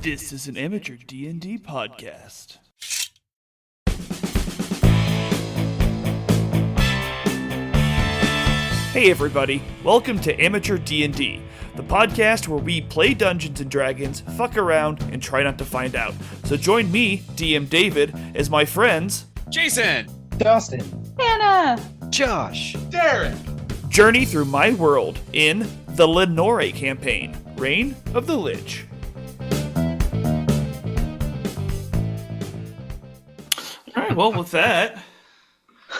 This is an amateur D&D podcast. Hey everybody, welcome to Amateur D&D, the podcast where we play Dungeons & Dragons, fuck around, and try not to find out. So join me, DM David, as my friends... Jason! Dustin! Hannah! Josh! Derek! Journey through my world in the Lenore campaign, Reign of the Lich. Alright, well with that...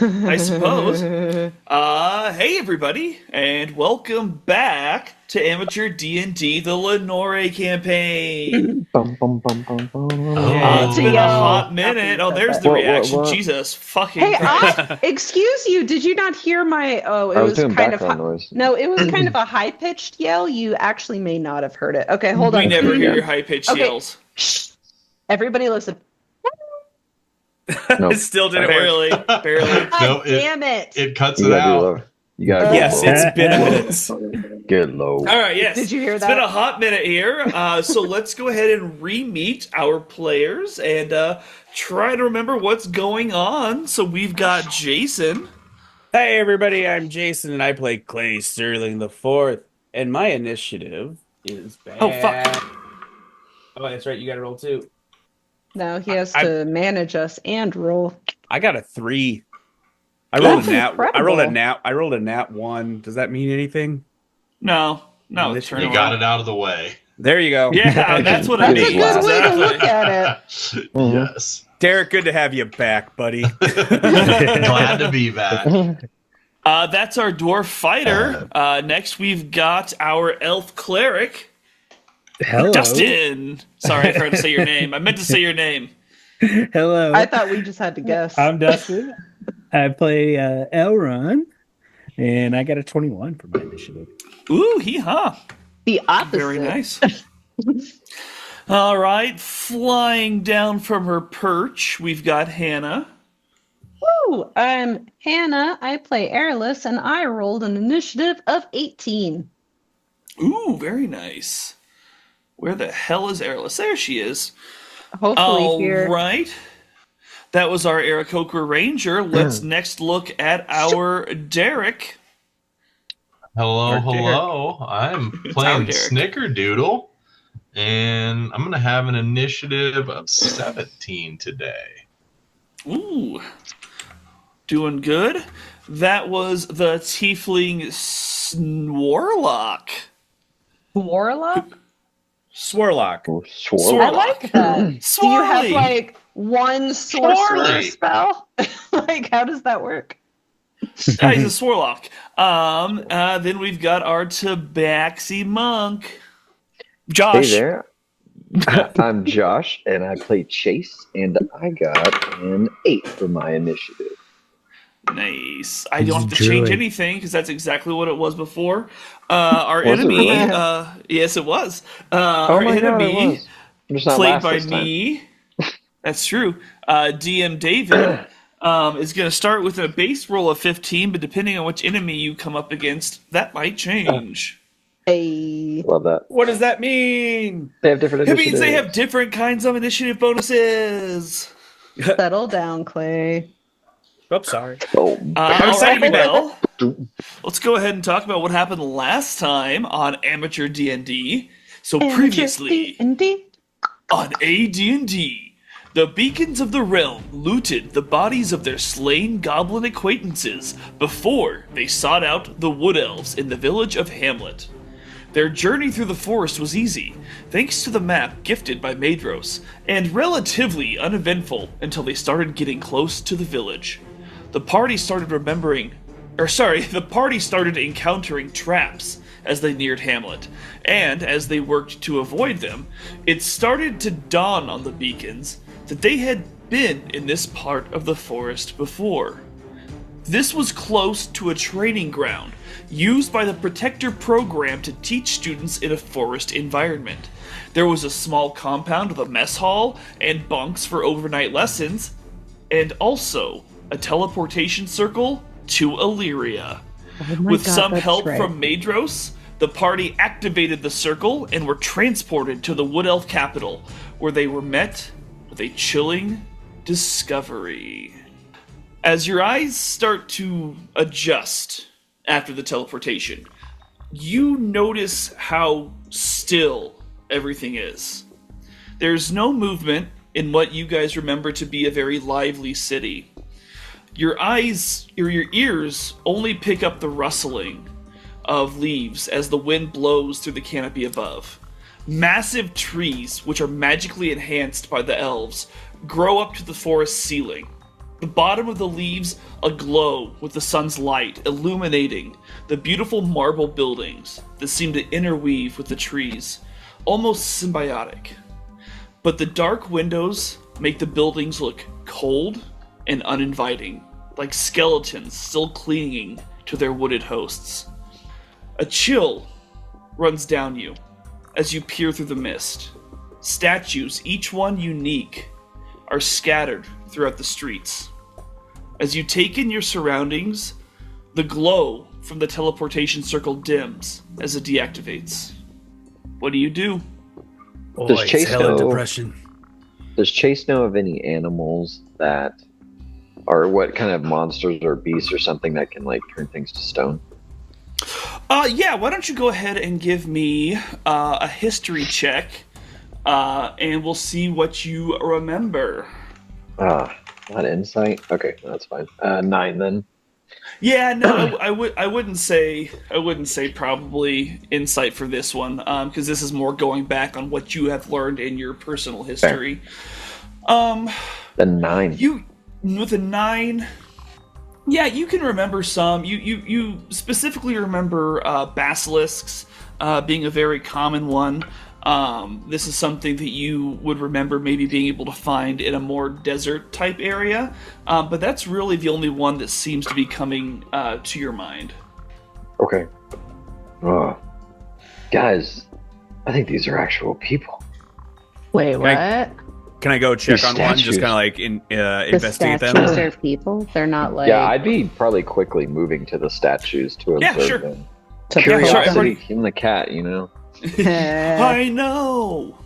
I suppose. Hey everybody, and welcome back to Amateur D&D, the Lenore campaign. It's been a hot minute. Oh, there's the reaction. What? Jesus fucking Hey, Christ. excuse you. Did you not hear my? Oh, it I was was doing kind of background noise. no. It was kind of a high pitched yell. You actually may not have heard it. Okay, hold on. We never hear your high-pitched Okay. yells. Shh. Everybody, listen. No. It still didn't Barely, barely. God No, damn it! It cuts You it gotta be out. low. You gotta go Yes, low. it's been a minute. Get low. All right, yes. Did you hear It's that? been a hot minute here. So let's go ahead and re-meet our players and try to remember what's going on. So we've got Jason. Hey everybody, I'm Jason and I play Clay Sterling the Fourth, and my initiative is bad. Oh, fuck. Oh, that's right, you gotta roll too. No, he has to manage us and roll. I got a 3. I rolled That's a nat. incredible. I rolled a nat 1. Does that mean anything? No, This- turn You around. got it out of the way. There you go. Yeah, that's what it That's a means. good way to Exactly. look at it. Mhm. Yes. Derek, good to have you back, buddy. Glad to be back. That's our dwarf fighter. Next, we've got our elf cleric, Hello. Dustin. Sorry, I forgot to say your name. I meant to say your name. Hello. I thought we just had to guess. I'm Dustin. I play Elron, and I got a 21 for my initiative. Ooh, hee-haw. The opposite. Very nice. All right, flying down from her perch, we've got Hannah. Woo! I'm Hannah. I play Airless, and I rolled an initiative of 18. Ooh, very nice. Where the hell is Airless? There she is. Hopefully All here. right. That was our Aarakocra Ranger. Let's next look at our Derek. Hello, Or Derek. hello. I'm our playing Derek. Snickerdoodle, and I'm going to have an initiative of 17 today. Ooh. Doing good. That was the Tiefling Warlock. Warlock? Swarlock. Oh, I swirl. like that. Do you have Swarly. like one sorcerer Swarly. spell? Like, how does that work? He's a Swarlock. Then we've got our Tabaxi Monk. Josh. Hey there. I'm Josh, and I play Chase, and I got an 8 for my initiative. Nice. I don't have to He's a change druid. anything because that's exactly what it was before. Our Was it enemy, really? yes, it was. Oh Our my god, it enemy, was. I'm just not played last by this time. me. That's true. DM David is going to start with a base roll of 15, but depending on which enemy you come up against, that might change. Hey. Love that. What does that mean? They have different It initiatives. means they have different kinds of initiative bonuses. Settle down, Clay. Oh, sorry. Oh, All right, excited. well, let's go ahead and talk about what happened last time on Amateur D&D. So previously D&D. on AD&D, the beacons of the realm looted the bodies of their slain goblin acquaintances before they sought out the wood elves in the village of Hamlet. Their journey through the forest was easy, thanks to the map gifted by Maedros, and relatively uneventful until they started getting close to the village. The party started encountering traps as they neared Hamlet, and as they worked to avoid them, it started to dawn on the beacons that they had been in this part of the forest before. This was close to a training ground used by the Protector program to teach students in a forest environment. There was a small compound with a mess hall and bunks for overnight lessons, and also a teleportation circle to Illyria. Oh my With God, some that's help right. from Maedros, the The party activated the circle and were transported to the Wood Elf capital, where they were met with a chilling discovery. As your eyes start to adjust after the teleportation, you notice how still everything is. There's no movement in what you guys remember to be a very lively city. Your eyes, or your ears, only pick up the rustling of leaves as the wind blows through the canopy above. Massive trees, which are magically enhanced by the elves, grow up to the forest ceiling. The bottom of the leaves aglow with the sun's light, illuminating the beautiful marble buildings that seem to interweave with the trees, almost symbiotic. But the dark windows make the buildings look cold and uninviting, like skeletons still clinging to their wooded hosts. A chill runs down you as you peer through the mist. Statues, each one unique, are scattered throughout the streets. As you take in your surroundings, the glow from the teleportation circle dims as it deactivates. What do you do? Does Boy, Chase it's hella know- depression. Does Chase know of any animals that are what kind of monsters or beasts or something that can like turn things to stone? Yeah, why don't you go ahead and give me a history check, and we'll see what you remember. Not insight. Okay, that's fine. 9 then. Yeah, no, I wouldn't say probably insight for this one, because this is more going back on what you have learned in your personal history. The 9. You with a 9. Yeah, you can remember some. You specifically remember basilisks being a very common one. This is something that you would remember maybe being able to find in a more desert type area, but that's really the only one that seems to be coming to your mind. Okay. Guys, I think these are actual people. Wait, what? Can I go check These on one? Just statues. kind of like The investigate statues them? are people. They're not like. Yeah, I'd be probably quickly moving to the statues to Yeah, observe sure. them. to Curiosity, even the cat, you know. I know.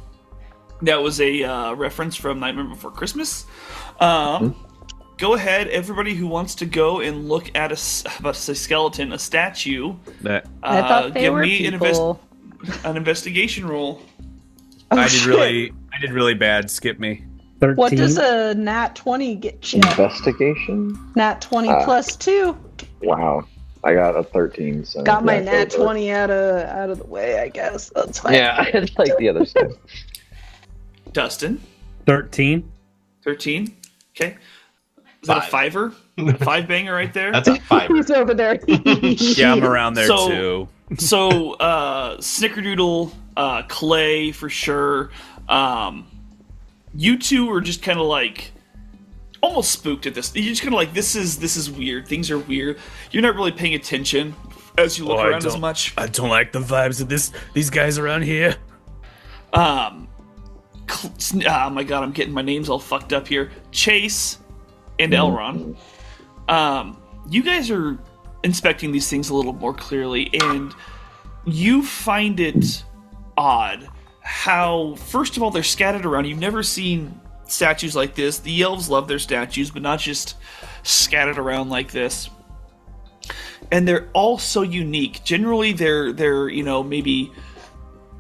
That was a reference from Nightmare Before Christmas. Go ahead, everybody who wants to go and look at a skeleton, a statue. That I thought they give were me people. an investigation roll. Oh, I shit. did really bad. Skip me. 13. What does a nat 20 get you? Investigation? Nat 20 plus 2. Wow. I got a 13, so Got my yeah, nat go for it. 20 out of the way, I guess. That's fine. Yeah, I like the other stuff. Dustin, 13. 13. Okay. Is that a fiver? A 5-banger right there? That's a 5. He's over there. Yeah, I'm around there So- too. So, Snickerdoodle, Clay for sure. You two are just kind of like almost spooked at this. You're just kind of like, this is weird. Things are weird. You're not really paying attention as you look around as much. I don't like the vibes of these guys around here. Oh my god, I'm getting my names all fucked up here. Chase and Elron. You guys are inspecting these things a little more clearly, and you find it odd how, first of all, they're scattered around. You've never seen statues like this. The elves love their statues, but not just scattered around like this. And they're all so unique. Generally, they're maybe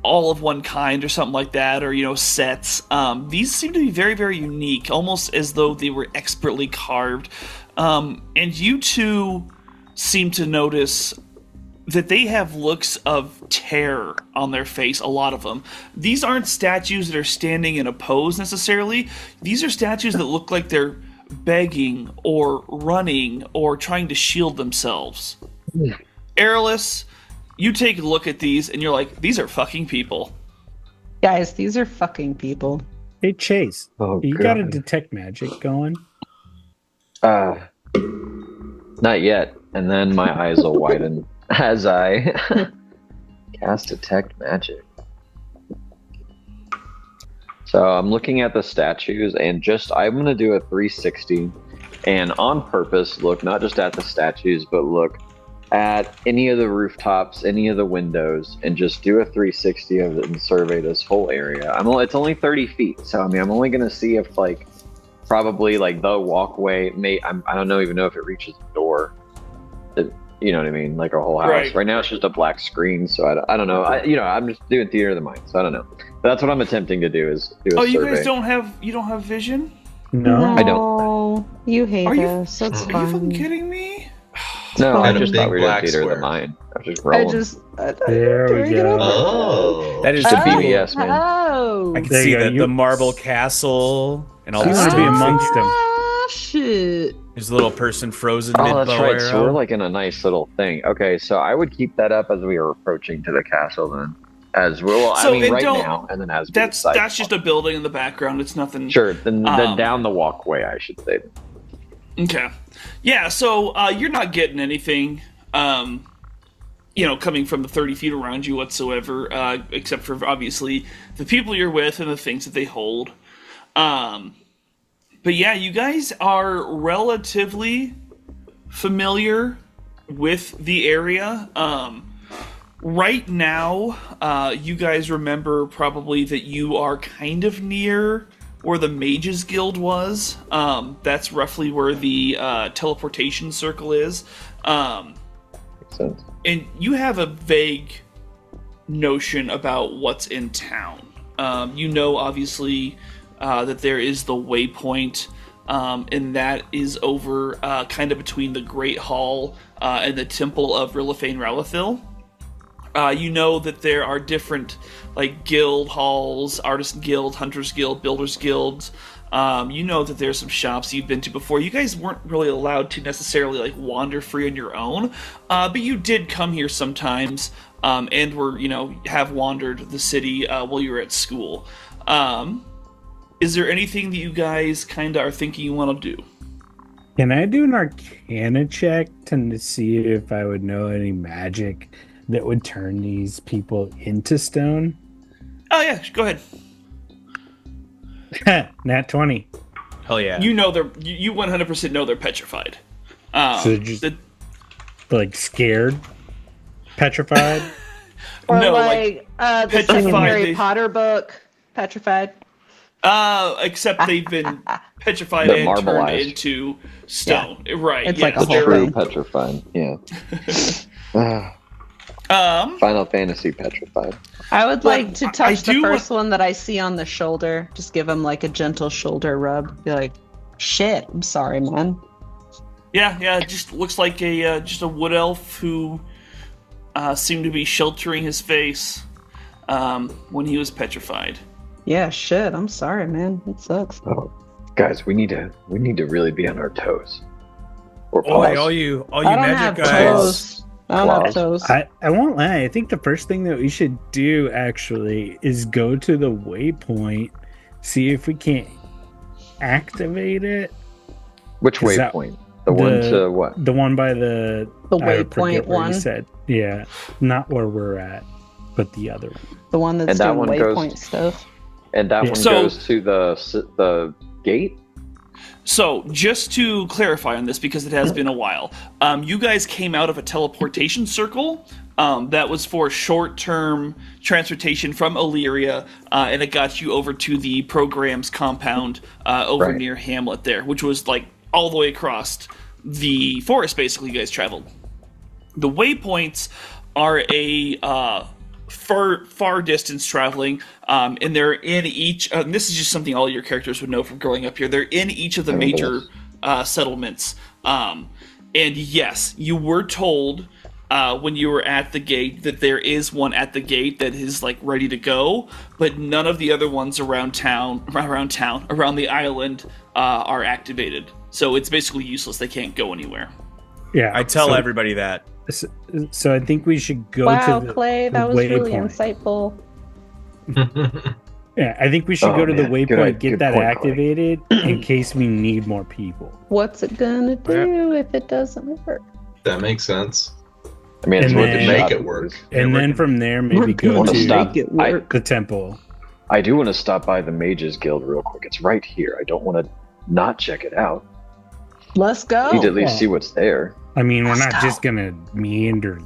all of one kind or something like that, or sets. These seem to be very, very unique, almost as though they were expertly carved. And you two seem to notice that they have looks of terror on their face, a lot of them. These aren't statues that are standing in a pose necessarily. These are statues that look like they're begging or running or trying to shield themselves. Airless, you take a look at these and you're like, these are fucking people. Guys, these are fucking people. Hey, Chase. Oh, You got a God. detect magic going? Not yet. And then my eyes will widen as I cast Detect Magic. So I'm looking at the statues, and I'm going to do a 360, and on purpose look not just at the statues, but look at any of the rooftops, any of the windows, and just do a 360 of it and survey this whole area. It's only 30 feet, so I mean, I'm only gonna see if like probably like the walkway I don't even know if it reaches the door. You know what I mean? Like a whole house. Right now it's just a black screen, so I don't know. I'm just doing theater of the mind, so I don't know. But that's what I'm attempting to do is do a survey. You guys don't have vision? No, I don't. You hate Are you- us. That's Are you fine. fucking kidding me? No, I And a just big thought we were doing black theater of square. the mind. I was just I rolling. just. There we go. Oh. That is It's a the PBS, man. Oh. I can There see you go. the marble castle and all You the wanna be stone amongst them. Ah, shit. There's a little person frozen Oh, mid that's bow right. So we're arrow. like in a nice little thing. Okay, so I would keep that up as we are approaching to the castle then. As well, So, I mean, and right don't- now, and then as we That's decide- just a building in the background. It's nothing. Sure, then Um, down the walkway, I should say. Okay. Yeah, so you're not getting anything, coming from the 30 feet around you whatsoever, except for obviously the people you're with and the things that they hold. But yeah, you guys are relatively familiar with the area. Right now, you guys remember probably that you are kind of near where the Mages Guild was. That's roughly where the teleportation circle is. Makes sense. And you have a vague notion about what's in town. Obviously, that there is the Waypoint, and that is over kind of between the Great Hall and the Temple of Rilithane Ralathil. You know that there are different like guild halls, artisan guild, hunters guild, builders guilds. You know that there's some shops you've been to before. You guys weren't really allowed to necessarily like wander free on your own, but you did come here sometimes, and were have wandered the city while you were at school. Is there anything that you guys kind of are thinking you want to do? Can I do an Arcana check to see if I would know any magic that would turn these people into stone? Oh yeah, go ahead. Nat 20. Hell yeah. You know you 100% know they're petrified. So just the- like scared, petrified. Or No, like, the second petrified, Harry they- Potter book, Petrified. Except they've been petrified They're and turned marbleized. into stone. Right. It's yeah, like a The whole true thing. petrified, yeah. Um, Final Fantasy petrified. I would like to I touch the do first one that I see on the shoulder. Just give him like a gentle shoulder rub. Be like, shit, I'm sorry, man. yeah. It just looks like just a wood elf who seemed to be sheltering his face when he was petrified. Yeah, shit, I'm sorry, man. It sucks. Oh, guys, we need to really be on our toes. Or Oi, paws. all you I don't magic have guys. toes. I don't have Claws. toes. I won't lie. I think the first thing that we should do actually is go to the waypoint, see if we can't activate it. Which Is that waypoint? The one to what? The one by the The I forget waypoint where you one. said. Yeah, not where we're at, but the other one. The one that's And that doing one goes- waypoint stuff. And that Yeah. one So- goes to the gate? So, just to clarify on this, because it has been a while, you guys came out of a teleportation circle that was for short-term transportation from Illyria, and it got you over to the program's compound over Right. near Hamlet there, which was like all the way across the forest, basically, you guys traveled. The waypoints are a far distance traveling, and they're in each. And this is just something all your characters would know from growing up here. They're in each of the major settlements. And yes, you were told when you were at the gate that there is one at the gate that is like ready to go, but none of the other ones around the island are activated. So it's basically useless. They can't go anywhere. Yeah, I tell so, everybody that. So I think we should go Wow, to the Clay, that was really waypoint. insightful. Yeah, I think we should Oh, go to the man. waypoint, get Good that point, activated in case we need more people. What's it gonna do if it doesn't work? That makes sense. I mean, it's And worth a then- shot. Make it work. And then from there, maybe go wanna to stop. Make it I- work. the temple. I do want to stop by the Mages Guild real quick. It's right here. I don't want to not check it out. Let's go. I need to at least well. see what's there. I mean, we're not just gonna meander,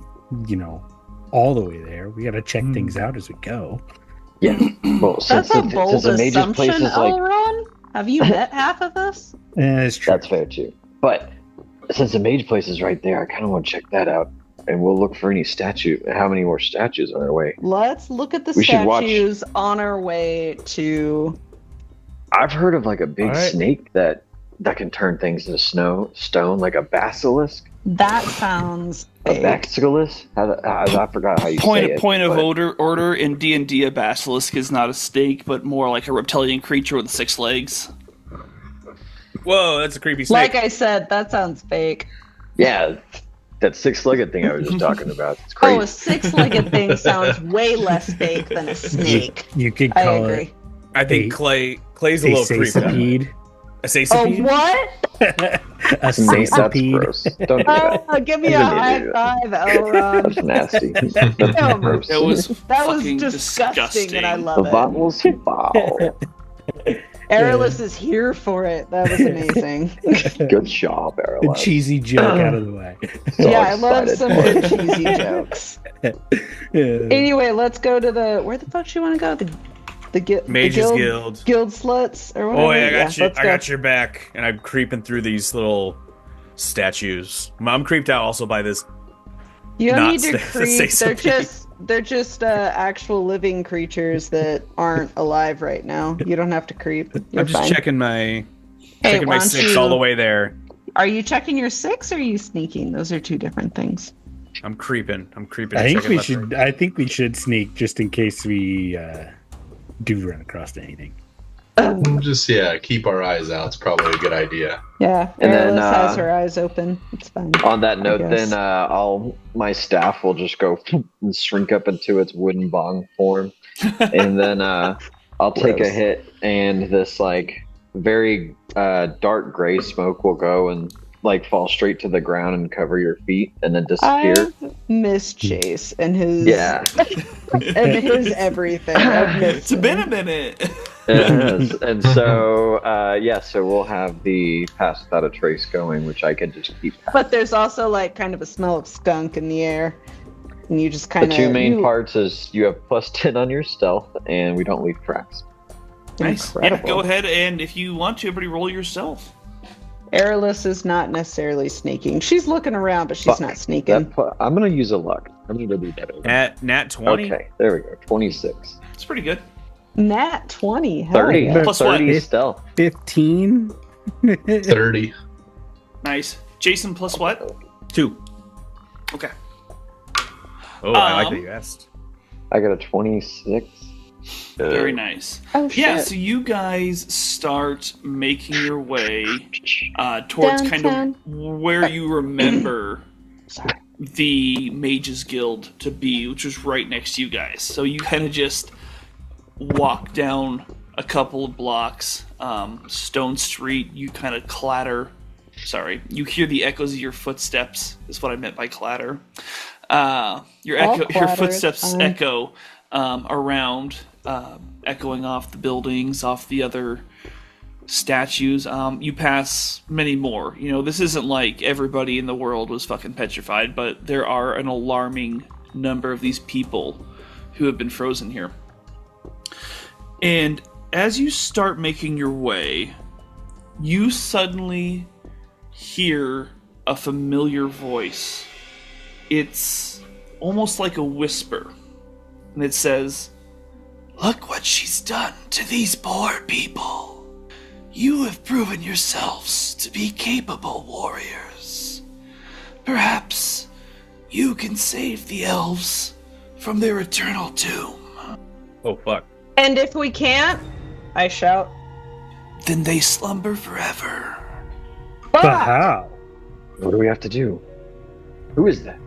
all the way there. We gotta check things out as we go. Yeah. Well, That's a bold the mage's assumption, place is like Elron. Have you met half of us? It's true. that's fair too. But since the mage place is right there, I kind of want to check that out, and we'll look for any statue. How many more statues on our way? Let's look at the We should watch- statues on our way to. I've heard of like a big Alright. snake that can turn things into stone, like a basilisk. That sounds A fake. basilisk? I forgot how you say it. Point of but- order in D&D, a basilisk is not a snake, but more like a reptilian creature with 6 legs. Whoa, that's a creepy snake. Like I said, that sounds fake. Yeah, that 6-legged thing I was just talking about. It's Oh, a crazy. 6-legged thing sounds way less fake than a snake. You could I call agree. I think Clay's a it little a creepy. sasapede. A Oh, sasapede? what? A That's sasapede. gross. Don't do that. Oh, give me a Even high idiot. five, Elron. That's nasty. That's Damn. gross. That was That was fucking disgusting, and I The love it. vowels, wow. Airless is here for it. That was amazing. Good job, A Arla. cheesy joke out of the way. So Yeah, I love excited. some good cheesy jokes. Yeah. Anyway, let's go to the. Where the fuck do you want to go? The Mages the Guild. Guild sluts or whatever. Oh, yeah, I got you. let's I go. got your back, and I'm creeping through these little statues. I'm creeped out also by this. You don't not need to say creep. They're something. just actual living creatures that aren't alive right now. You don't have to creep. You're I'm just fine. checking my Hey, why my don't 6 you- all the way there. Are you checking your 6 or are you sneaking? Those are two different things. I'm creeping. I think checking we left and should. I think we should sneak just in case we do run across anything. We'll just keep our eyes out. It's probably a good idea. Yeah, And then, Airless has her eyes open. It's fine. On that note, guess. then my staff will just go and shrink up into its wooden bong form, and then I'll take a Gross. hit, and this like very dark gray smoke will go and like fall straight to the ground and cover your feet, and then disappear. I miss Chase and his Yeah, and his everything. I've missed It's been a him. minute. and so so we'll have the pass without a trace going, which I could just keep. But there's also like kind of a smell of skunk in the air, and you just kind The of two main parts is you have +10 on your stealth, and we don't leave tracks. Nice. Yeah, Incredible. go ahead, and if you want to, everybody roll yourself. Airless is not necessarily sneaking. She's looking around, but she's Fuck. not sneaking. I'm gonna use a luck. I'm gonna do better. At nat 20. Okay, there we go. 26. It's pretty good. Nat 20. Hell 30. yeah. Plus what? 30 stealth. 15. 30. Nice. Jason plus what? 2. Okay. Oh, I like Um, that you asked. I got a 26. Very nice. Oh shit. Yeah, so you guys start making your way towards kind Downtown. of where you remember Sorry. the Mages Guild to be, which was right next to you guys. So you kind of just walk down a couple of blocks, Stone Street. You kind of clatter. Sorry, you hear the echoes of your footsteps. Is what I meant by clatter. Your clatter, footsteps it's fine. echo around, echoing off the buildings, off the other statues. You pass many more. You know, this isn't like everybody in the world was fucking petrified, but there are an alarming number of these people who have been frozen here. And as you start making your way, you suddenly hear a familiar voice. It's almost like a whisper. And it says, "Look what she's done to these poor people. You have proven yourselves to be capable warriors. Perhaps you can save the elves from their eternal doom. Oh, fuck. And if we can't, I shout. Then they slumber forever." But "Fuck!" how? What do we have to do? Who is that?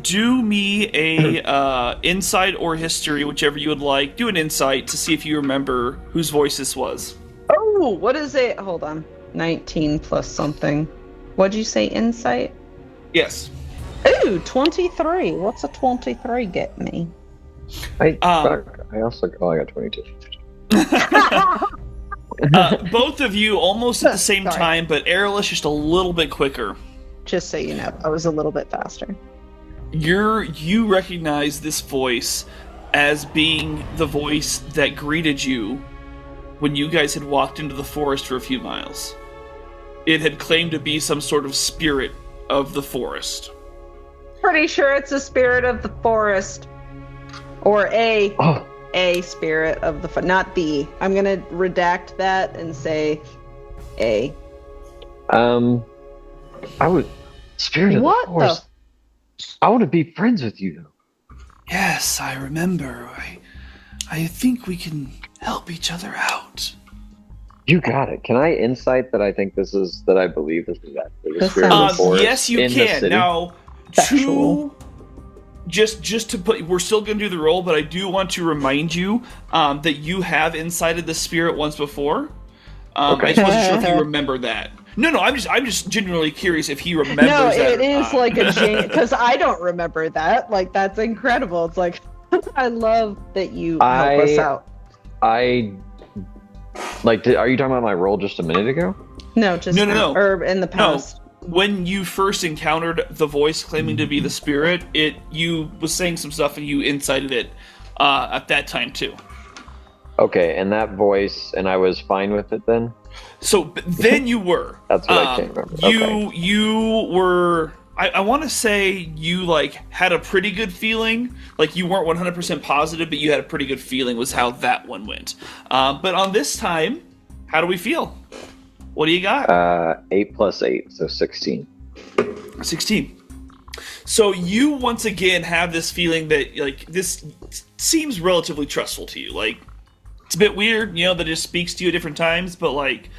Do me a insight or history, whichever you would like. Do an insight to see if you remember whose voice this was. Oh, what is it? Hold on. 19 plus something. What'd you say, insight? Yes. Ooh, 23. What's a 23 get me? I also I got 22. Both of you almost at the same Sorry. time, but Airless just a little bit quicker. Just so you know, I was a little bit faster. You recognize this voice as being the voice that greeted you when you guys had walked into the forest for a few miles. It had claimed to be some sort of spirit of the forest. Pretty sure it's a spirit of the forest. Or a spirit of the not the. I'm gonna redact that and say a. I would spirit of What the forest. I want to be friends with you. Yes, I remember. I think we can help each other out. You got it. Can I insight that I think this is that I believe this is actually the That spirit of the sounds- forest? Yes, you in the can. city? Now, Factual. just to put, we're still going to do the roll, but I do want to remind you that you have incited the spirit once before. Okay. I just wasn't sure if you remember that. No, I'm just genuinely curious if he remembers No, that. it or is not. like a because I don't remember that. Like that's incredible. It's like I love that you help us out. I like. Are you talking about my roll just a minute ago? No, just No. or in the past. When you first encountered the voice claiming to be the spirit, you was saying some stuff and you incited it at that time too. Okay, and that voice, and I was fine with it then. So but then you were. That's what I can't remember. You were. I want to say you like had a pretty good feeling. Like you weren't 100% positive, but you had a pretty good feeling was how that one went. But on this time, how do we feel? What do you got? 8 plus 8, so 16. 16. So you once again have this feeling that like this seems relatively trustful to you. Like it's a bit weird, that it just speaks to you at different times, but like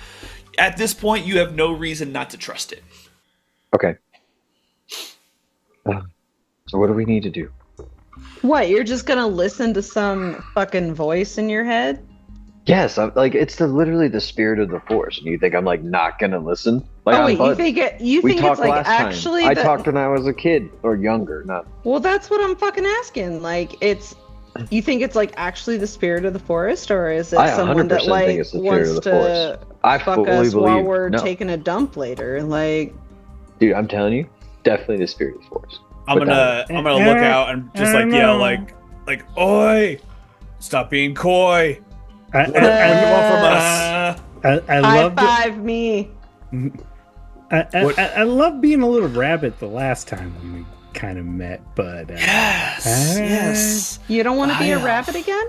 at this point you have no reason not to trust it. Okay. So what do we need to do? What? You're just gonna listen to some fucking voice in your head? Yes, I'm, like it's literally the spirit of the force, and you think I'm like not gonna listen? Like, Oh wait, I'm you think we it's talked like last actually? time. I talked when I was a kid or younger, not. Well, that's what I'm fucking asking. Like, you think it's like actually the spirit of the forest, or is it I someone that 100% like think it's the spirit wants of the to forest. I fuck fully us while believe- we're no. taking a dump later? Like, Dude, I'm telling you, definitely the spirit of the force. I'm gonna look out and just like yell like oi, stop being coy. I, What do you want from us? I high love five me. I love being a little rabbit the last time when we kind of met, but Yes. You don't want to be a I, rabbit again?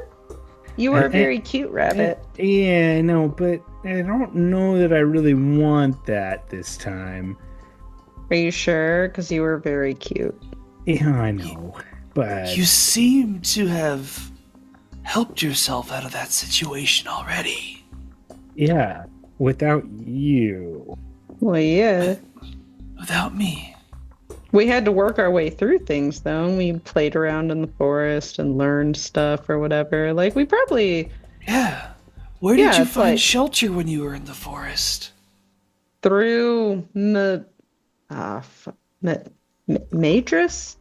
You were a very cute rabbit. yeah, no, but I don't know that I really want that this time. Are you sure? Because you were very cute. Yeah, I know, but You seem to have helped yourself out of that situation already. yeah, without you. Well, yeah. Without me. We had to work our way through things, though. And we played around in the forest and learned stuff or whatever. Like, we probably Yeah. Where did you it's find like- shelter when you were in the forest? through Madras?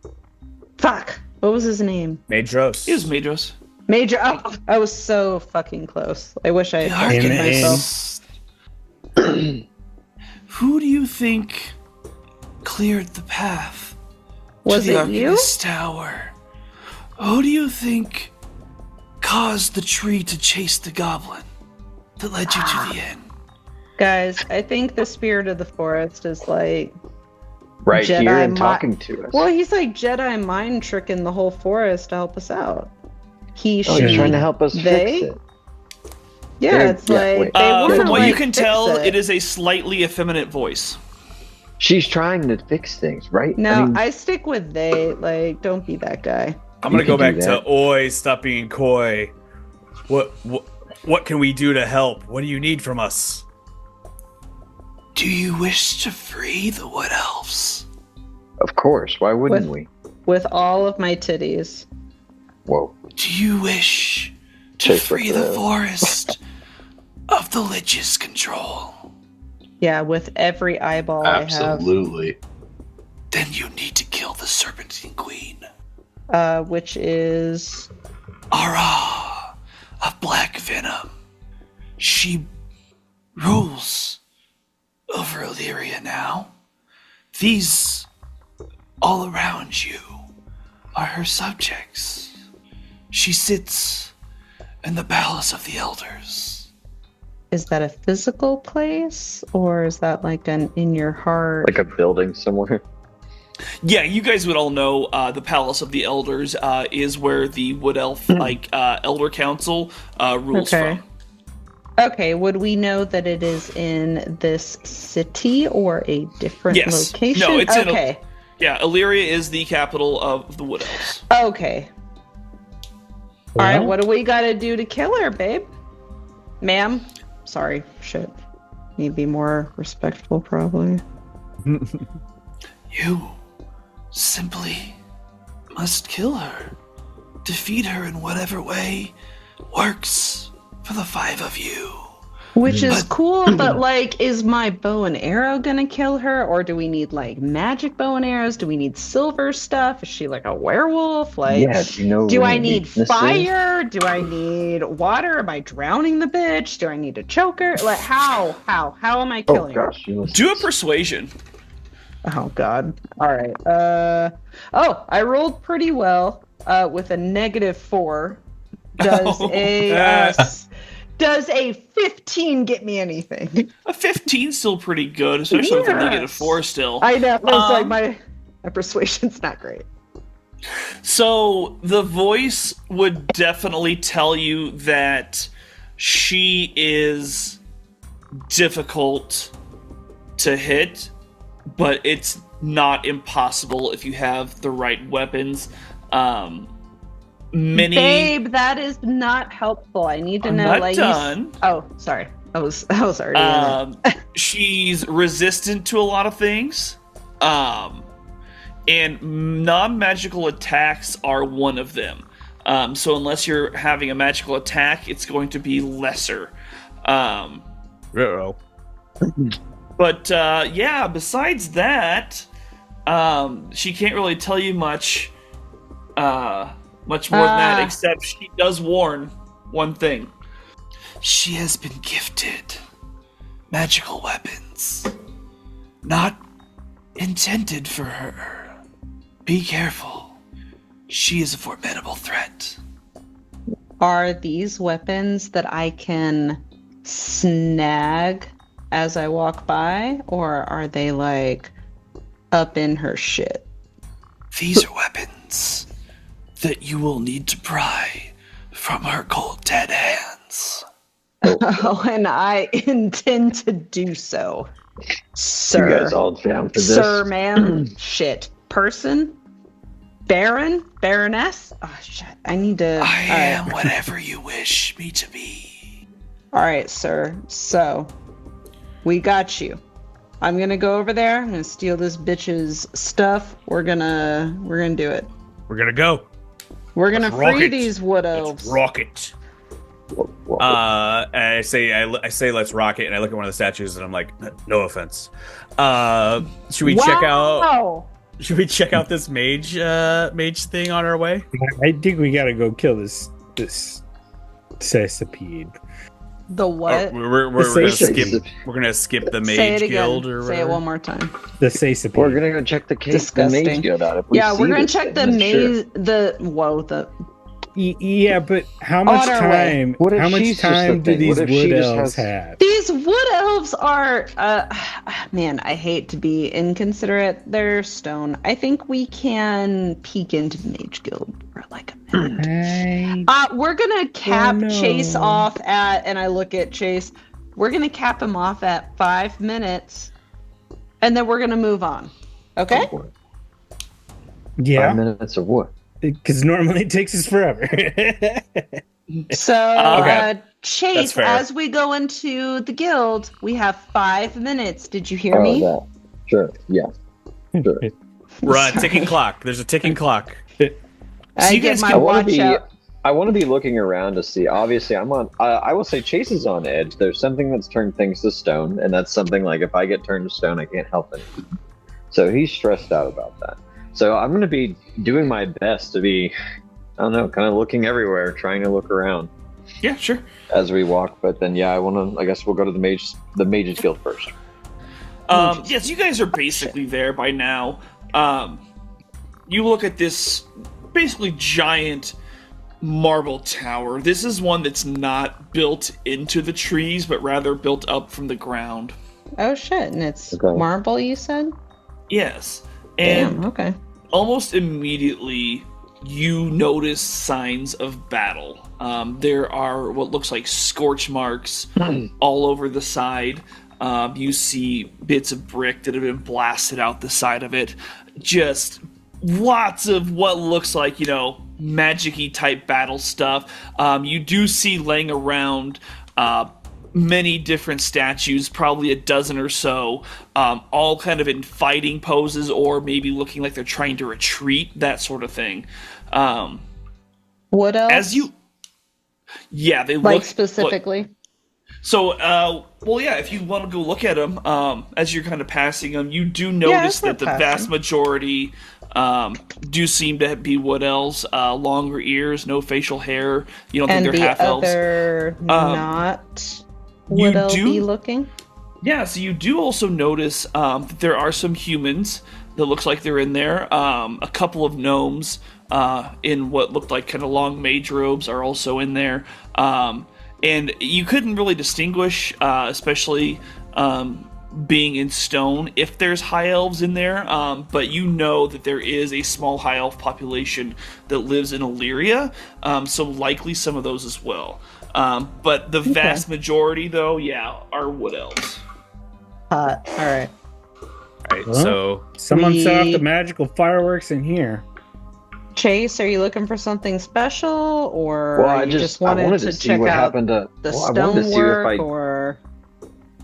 Fuck. What was his name? Madros. It was Madros. Major. Oh, I was so fucking close. I wish I The had trusted Arcanist. myself. Who do you think cleared the path Was to the it you? Arcanist Tower? Who do you think caused the tree to chase the goblin that led you to the end? Guys, I think the spirit of the forest is like, Right Jedi here and mi- talking to us. well, he's like Jedi mind tricking the whole forest to help us out. He, Oh, she, he's trying to help us they? fix it. Yeah, They're- it's yeah, like wait. they want From to what like you can fix tell, it. it is a slightly effeminate voice. She's trying to fix things, right? No, I I mean, stick with they. Like, don't be that guy. I'm gonna You go can back do to that. oi, stop being coy. What can we do to help? What do you need from us? Do you wish to free the Wood Elves? of course. Why wouldn't we? With all of my titties. Whoa. Do you wish to Take free the the thrill. forest of the Lich's control? Yeah, with every eyeball Absolutely. Then you need to kill the Serpentine Queen. I have. Which is Ara of Black Venom. She rules over Illyria now. These all around you are her subjects. She sits in the palace of the elders. Is that a physical place, or is that like an in your heart? Like a building somewhere. Yeah, you guys would all know the Palace of the Elders is where the Wood Elf Elder Council rules from. Okay, would we know that it is in this city or a different location? No, it's okay. Illyria is the capital of the Wood Elves. Okay. All right, what do we got to do to kill her, babe? Ma'am? Sorry, shit. Need to be more respectful, probably. You simply must kill her. Defeat her in whatever way works for the 5 of you. Which is cool, but like, is my bow and arrow gonna kill her? Or do we need like magic bow and arrows? Do we need silver stuff? Is she like a werewolf? Like, Yeah, do I need fire? Do I need water? Am I drowning the bitch? Do I need to choke her? Like, how am I killing her? Do a persuasion. Oh god. All right. I rolled pretty well with a -4. Does a 15 get me anything? A 15's still pretty good, especially with a -4 still. I know. It's like my persuasion's not great. So the voice would definitely tell you that she is difficult to hit, but it's not impossible if you have the right weapons. Babe, that is not helpful. I need to know. Not like, done. Oh, sorry. I was already. She's resistant to a lot of things, and non-magical attacks are one of them. So unless you're having a magical attack, it's going to be lesser. But besides that, she can't really tell you much more than that, except she does warn one thing. She has been gifted magical weapons, not intended for her. Be careful. She is a formidable threat. Are these weapons that I can snag as I walk by, or are they like up in her shit? These are weapons that you will need to pry from her cold dead hands. Oh, and I intend to do so, sir. You guys all down for this? Sir, ma'am, shit. Person? Baron? Baroness? Oh, shit. I need to... I am whatever you wish me to be. Alright, sir. So, we got you. I'm gonna go over there. I'm gonna steal this bitch's stuff. We're gonna do it. We're gonna go. We're gonna free these wood elves. Let's rock it. I say let's rock it, and I look at one of the statues, and I'm like, no offense. Should we check out? Should we check out this mage thing on our way? I think we gotta go kill this centipede. The what? We're gonna skip the mage guild or whatever. Say it one more time. The centipede. We're gonna go check the mage guild out. We're gonna check the maze. Yeah, but how much time? How much time do these wood elves have? These wood elves are, man, I hate to be inconsiderate. They're stone. I think we can peek into the mage guild for like a minute. We're gonna cap Chase off at, and I look at Chase. We're gonna cap him off at 5 minutes, and then we're gonna move on. Okay? Yeah. 5 minutes of what? Because normally it takes us forever. So, Chase, as we go into the guild, we have 5 minutes. Did you hear me? That. Sure. Yeah. Sure. We're on a ticking clock. There's a ticking clock. I get my watch out. I want to be looking around to see. Obviously, I'm on. I will say Chase is on edge. There's something that's turned things to stone, and that's something like if I get turned to stone, I can't help it. So he's stressed out about that. So I'm going to be doing my best to be, I don't know, kind of looking everywhere, trying to look around. Yeah, sure. As we walk, but then I guess we'll go to the mage's guild first. Yes, you guys are basically there by now. You look at this basically giant marble tower. This is one that's not built into the trees, but rather built up from the ground. Oh shit! And it's Okay. marble, you said? Yes. And Damn. Okay. almost immediately, you notice signs of battle. There are what looks like scorch marks all over the side. You see bits of brick that have been blasted out the side of it. Just lots of what looks like, magic-y type battle stuff. You do see laying around many different statues, probably a dozen or so, all kind of in fighting poses or maybe looking like they're trying to retreat, that sort of thing. What else? Yeah, they like look specifically. So, if you want to go look at them, as you're kind of passing them, you do notice that the vast majority do seem to be wood elves, longer ears, no facial hair. You don't think they're half elves. And the other not wood elf-y looking? Yeah, so you do also notice that there are some humans that looks like they're in there. A couple of gnomes in what looked like kind of long mage robes are also in there. And you couldn't really distinguish, especially being in stone, if there's high elves in there. But you know that there is a small high elf population that lives in Illyria, so likely some of those as well. But the vast majority, though, are wood elves. All right. Right, Well, so Someone set off the magical fireworks in here. Chase, are you looking for something special, or Well, I you just wanted to see check what out happened to the well, I wanted to see if stonework, or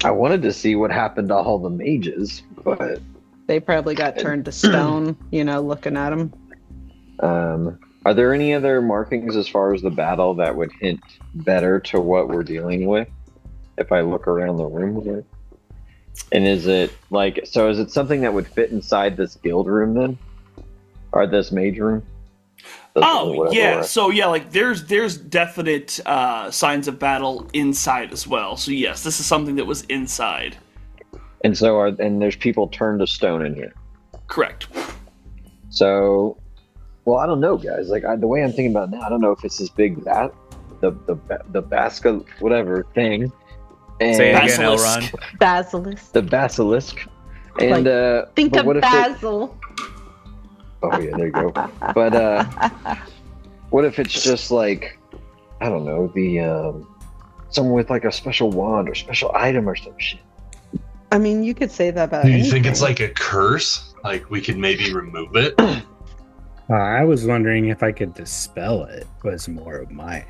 I wanted to see what happened to all the mages, but they probably got turned to stone, looking at them? are there any other markings as far as the battle that would hint better to what we're dealing with if I look around the room here? And is it something that would fit inside this guild room then? Or this mage room? There's definite signs of battle inside as well. So yes, this is something that was inside. And there's people turned to stone in here. Correct. So, well, I don't know, guys. The way I'm thinking about it now, I don't know if it's this big the Basca whatever thing. And say it again, Basilisk. Elron. Basilisk. The basilisk. And Think but of what if basil. Oh yeah, there you go. But what if it's just like, I don't know, the someone with like a special wand or special item or some shit? I mean, you could say that about Do you anything. think it's like a curse? Like we could maybe remove it? I was wondering if I could dispel it. Was more of my.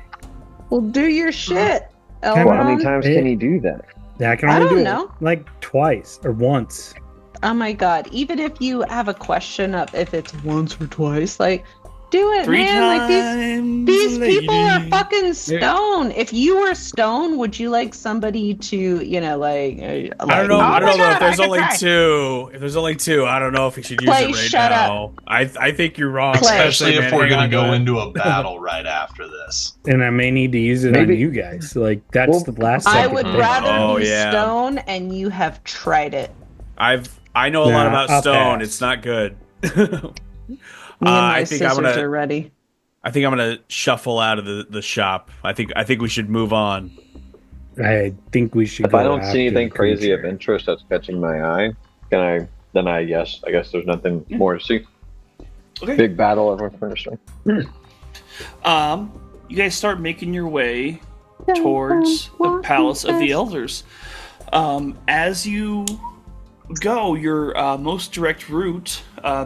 Well, do your shit, Well, Well, how many Elron. times can he do that? Yeah, I can I only don't do know. it like twice or once. Oh my god! Even if you have a question of if it's once or twice, do it, 3 man. times. These people are lady. fucking stone. If you were stone, would you like somebody to, I don't know. Oh I don't my know God, if there's I could only try. two. If there's only two, I don't know if we should use Clay, it right shut now. I think you're wrong. Clay. Especially if man. we're Hang gonna on, go ahead. into a battle right after this. And I may need to use it Maybe- on you guys. That's Well, the last I second would thing. rather Oh, use yeah. stone, and you have tried it. I know a lot Nah, about I'll stone. pass. It's not good. Me and my I think I'm scissors gonna. are ready. I think I'm gonna shuffle out of the shop. I think we should move on. I think we should. If I go don't after see anything the crazy of creature. interest that's catching my eye, I guess there's nothing more to see. Okay. Big battle, everyone's finished. You guys start making your way towards the Palace of the Elders. As you go, your most direct route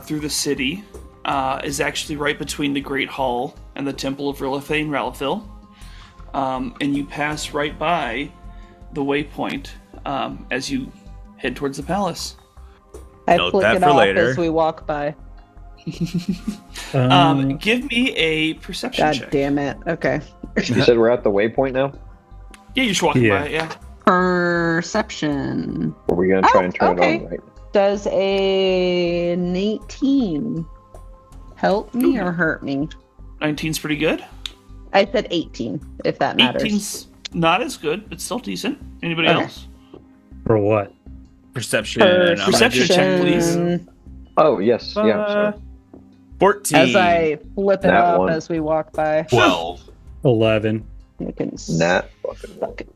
through the city is actually right between the Great Hall and the Temple of Rilithane Ralithil. And you pass right by the waypoint as you head towards the palace. I Note flick that it for off later. as we walk by. Give me a perception God check. damn it. Okay. You said we're at the waypoint now? Yeah, you're just walking Yeah. by it, yeah. Perception. Or are we gonna try and turn okay. it on right? Does an 18 help me or hurt me? 19's pretty good. I said 18, if that matters. 18's not as good, but still decent. Anybody Okay. else? For what? Perception. I'm gonna Perception do- check, please. Oh yes, yeah. Sorry. 14. As I flip it Nat up one. as we walk by. 12. 11. Looking Nat fucking. fucking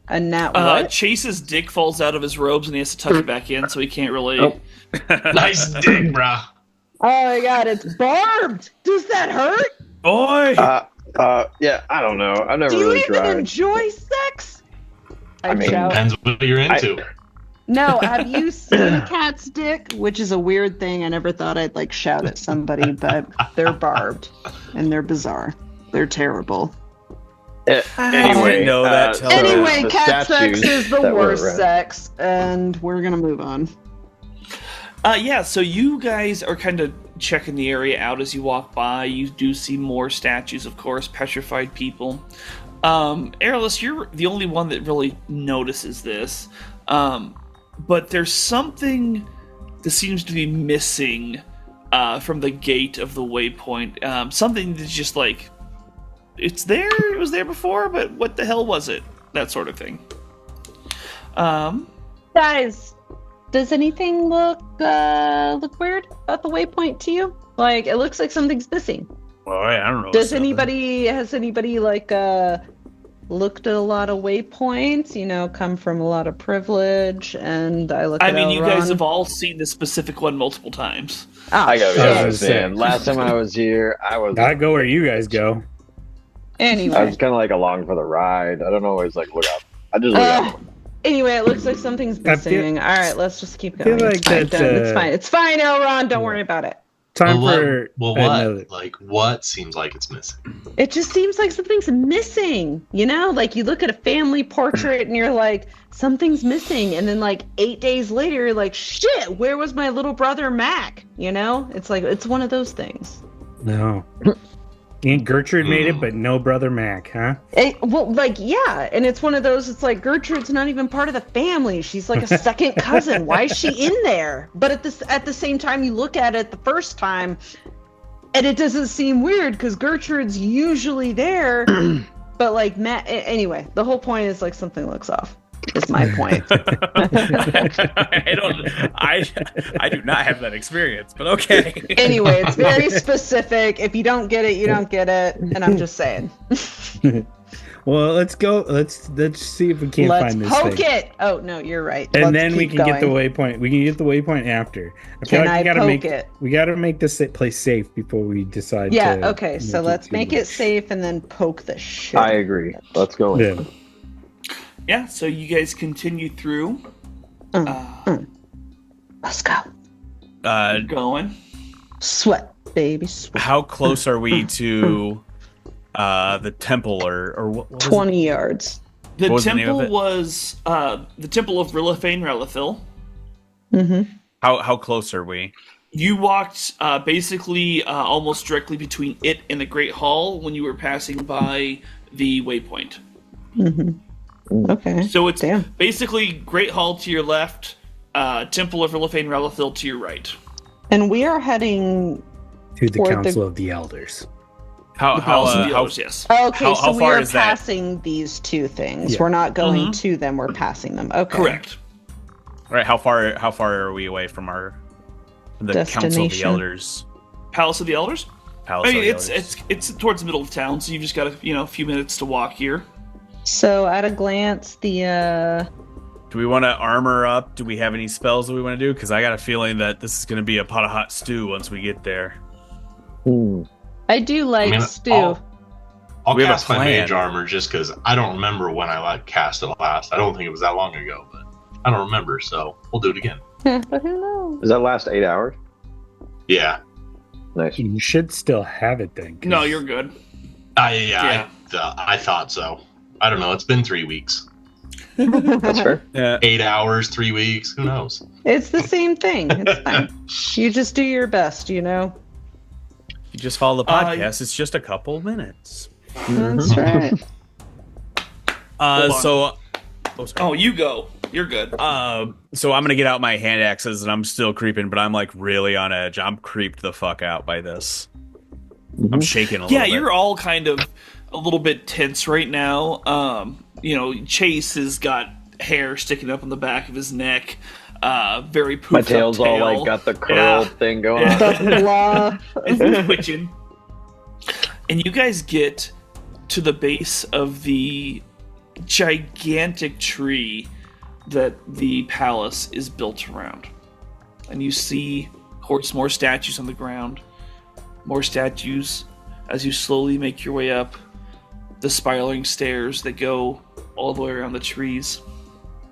a nat what? Chase's dick falls out of his robes and he has to tuck it back in, so he can't really. Oh. Nice dick, brah. Oh my god, it's barbed! Does that hurt? Boy! Yeah. I don't know. I've never Do you really even tried. enjoy sex? I mean, shout. Depends what you're into. No, have you seen a cat's dick? Which is a weird thing. I never thought I'd like shout at somebody, but they're barbed and they're bizarre. They're terrible. Anyway, know that. so Anyway, the cat sex statues is the that were worst around- sex, and we're gonna move on. Yeah, so you guys are kind of checking the area out as you walk by. You do see more statues, of course, petrified people. Airless, you're the only one that really notices this. But there's something that seems to be missing from the gate of the waypoint. Something that's just like, it's there, it was there before, but what the hell was it? That sort of thing. Guys, does anything look weird about the waypoint to you? Like, it looks like something's missing. Well, I don't know. Has anybody like looked at a lot of waypoints? You know, come from a lot of privilege, and I look. I at mean, you guys Elrond. have all seen this specific one multiple times. Oh, I gotta be I was honest, gonna say. man. Last time I was here, I go where you guys go. I anyway, was kind of like along for the ride. I don't always like look up. I just look up. anyway, it looks like something's I feel- missing. All right, let's just keep I feel going. like It's fine, that's, it's fine. It's fine, Elrond. Don't worry about it. Time Well, for what? another. Like, what seems like it's missing? It just seems like something's missing, you know? Like, you look at a family portrait and you're like, something's missing. And then, like, 8 days later, you're like, shit, where was my little brother Mac? You know? It's like, it's one of those things. No. Aunt Gertrude made it, but no brother Mac, huh? Well, like, yeah. And it's one of those, it's like, Gertrude's not even part of the family. She's like a second cousin. Why is she in there? But at the same time, you look at it the first time, and it doesn't seem weird because Gertrude's usually there. But, like, Matt, anyway, the whole point is, like, something looks off. Is my point. I do not have that experience, but okay. Anyway, it's very specific. If you don't get it, you don't get it. And I'm just saying. Well, let's go. Let's see if we can't Let's find this poke thing. it. Oh no, you're right. And Let's then we keep can get the going. waypoint. We can get the waypoint after. Can I gotta poke make it? We gotta make this place safe before we decide. Yeah. to Okay. So let's too make it much. safe and then poke the shit. I agree. Let's go. Yeah. Yeah, so you guys continue through, Let's go. going. Sweat, baby. Sweat. How close are we to the temple or what was it? 20 yards. The What was the name of temple it? was the Temple of Rilithane Relithil. Mm-hmm. How close are we? You walked basically almost directly between it and the Great Hall when you were passing by the waypoint. Mm-hmm. Okay. So it's Damn. basically Great Hall to your left, Temple of Rilithane Relithil to your right. And we are heading. To the Or the- Council of the Elders. How The Palace of the how Elders, yes. Okay, How- so how we far are is that? passing these two things. Yeah. We're not going Mhm. to them. We're passing them. Okay. Correct. right? How far are we away from the Council of the Destination. Elders? Palace of the Elders? Palace I mean, of the it's Elders. it's towards the middle of town, so you've just got a few minutes to walk here. So at a glance, the Do we want to armor up? Do we have any spells that we want to do? Because I got a feeling that this is going to be a pot of hot stew once we get there. I do like I mean, stew. I'll We have a cast my plan. mage armor just because I don't remember when I cast it last. I don't think it was that long ago, but I don't remember, so we'll do it again. But who knows? Does that last 8 hours? Yeah. Nice. You should still have it then. 'cause- No, you're good. I thought so. I don't know. It's been 3 weeks. That's fair. Yeah. 8 hours, 3 weeks. Who knows? It's the same thing. It's fine. You just do your best, you know? You just follow the podcast. It's just a couple minutes. That's right. on. So. Oh, sorry. Oh, you go. You're good. So I'm gonna get out my hand axes, and I'm still creeping, but I'm like really on edge. I'm creeped the fuck out by this. I'm shaking a little Yeah, bit. you're all kind of a little bit tense right now. Chase has got hair sticking up on the back of his neck. very poofed My tail's up all tail. like got the curl thing going on. The bluff. It's twitching. And you guys get to the base of the gigantic tree that the palace is built around. And you see, of course, more statues on the ground. More statues as you slowly make your way up the spiraling stairs that go all the way around the trees.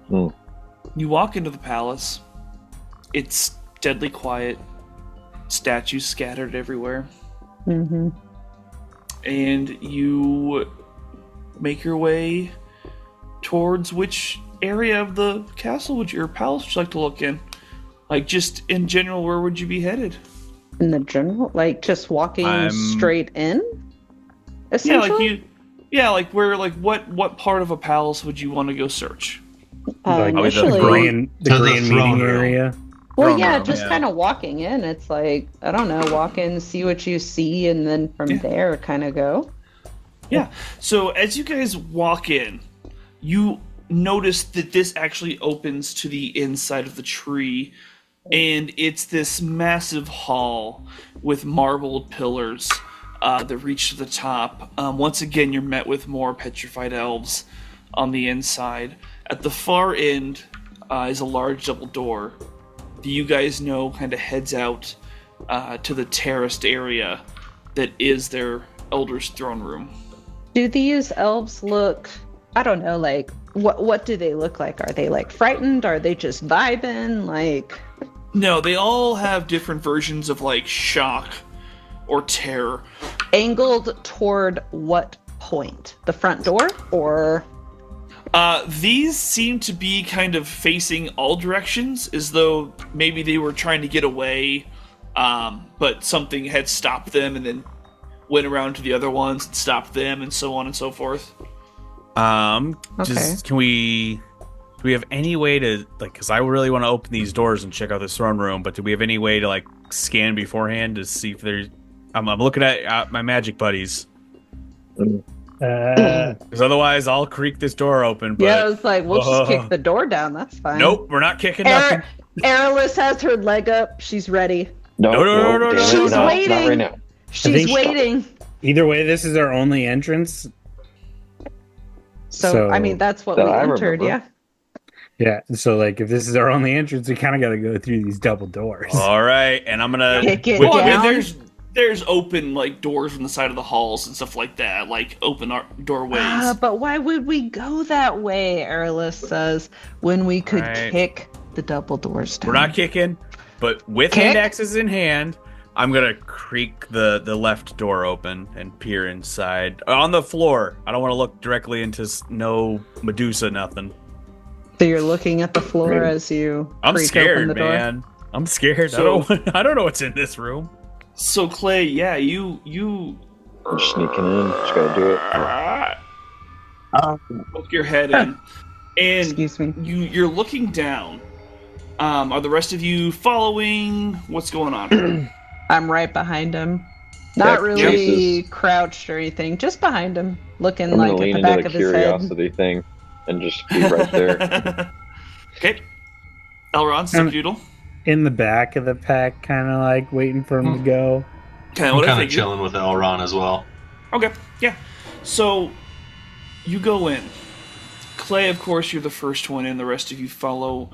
Mm. You walk into the palace. It's deadly quiet. Statues scattered everywhere. Mm-hmm. And you make your way towards which area of the castle or palace would you like to look in? Like, just in general, where would you be headed? In the general, like just walking straight in. Essentially, what part of a palace would you want to go search? Like initially, the grand throne meeting room. area. well, throne yeah, room, just yeah. kind of walking in. It's like, I don't know, walk in, see what you see, and then from there, kind of go. Yeah. So as you guys walk in, you notice that this actually opens to the inside of the tree, and it's this massive hall with marbled pillars that reach to the top. Once again, you're met with more petrified elves on the inside. At the far end is a large double door that you guys know kind of heads out to the terraced area that is their Elder's throne room. Do these elves look, I don't know, like, what do they look like? Are they, like, frightened? Are they just vibing? Like... No, they all have different versions of, like, shock or terror. Angled toward what point? The front door? Or... These seem to be kind of facing all directions, as though maybe they were trying to get away, but something had stopped them and then went around to the other ones and stopped them, and so on and so forth. Just do we have any way to, like, because I really want to open these doors and check out this throne room, but do we have any way to, like, scan beforehand to see if there's... I'm looking at my magic buddies. Because otherwise I'll creak this door open. But... yeah, it's like, we'll just kick the door down. That's fine. Nope, we're not kicking nothing. Aerolus has her leg up. She's ready. No, damn it, She's no, waiting. not right now. She's think- waiting. Either way, this is our only entrance. So, So- I mean, that's what That we I entered, remember. Yeah, so like if this is our only entrance, we kind of got to go through these double doors. All right, and I'm gonna... Kick it Well, I down. mean, there's open, like, doors on the side of the halls and stuff like that, like, open doorways. But why would we go that way, Aerolus says, when we could Right. kick the double doors down? We're not kicking, but with Kick? hand axes in hand, I'm gonna creak the left door open and peer inside. On the floor. I don't want to look directly into no Medusa, nothing. So you're looking at the floor as you I'm creak scared, open the door? man. I'm scared. So- I don't know what's in this room. So, Clay, yeah, you I'm sneaking in. Just gotta do it. poke your head in, and Excuse me. you're looking down. Are the rest of you following? What's going on? I'm right behind him. Not Yeah, really Jesus. crouched or anything, just behind him, looking I'm like gonna at lean the into back the of his head. curiosity thing and just be right there. Okay. Elron, Subdoodle. In the back of the pack, kind of like waiting for him to go. Kind of I'm what I kind of figured. chilling with Elron as well. Okay, yeah. So, you go in. Clay, of course, you're the first one in. The rest of you follow.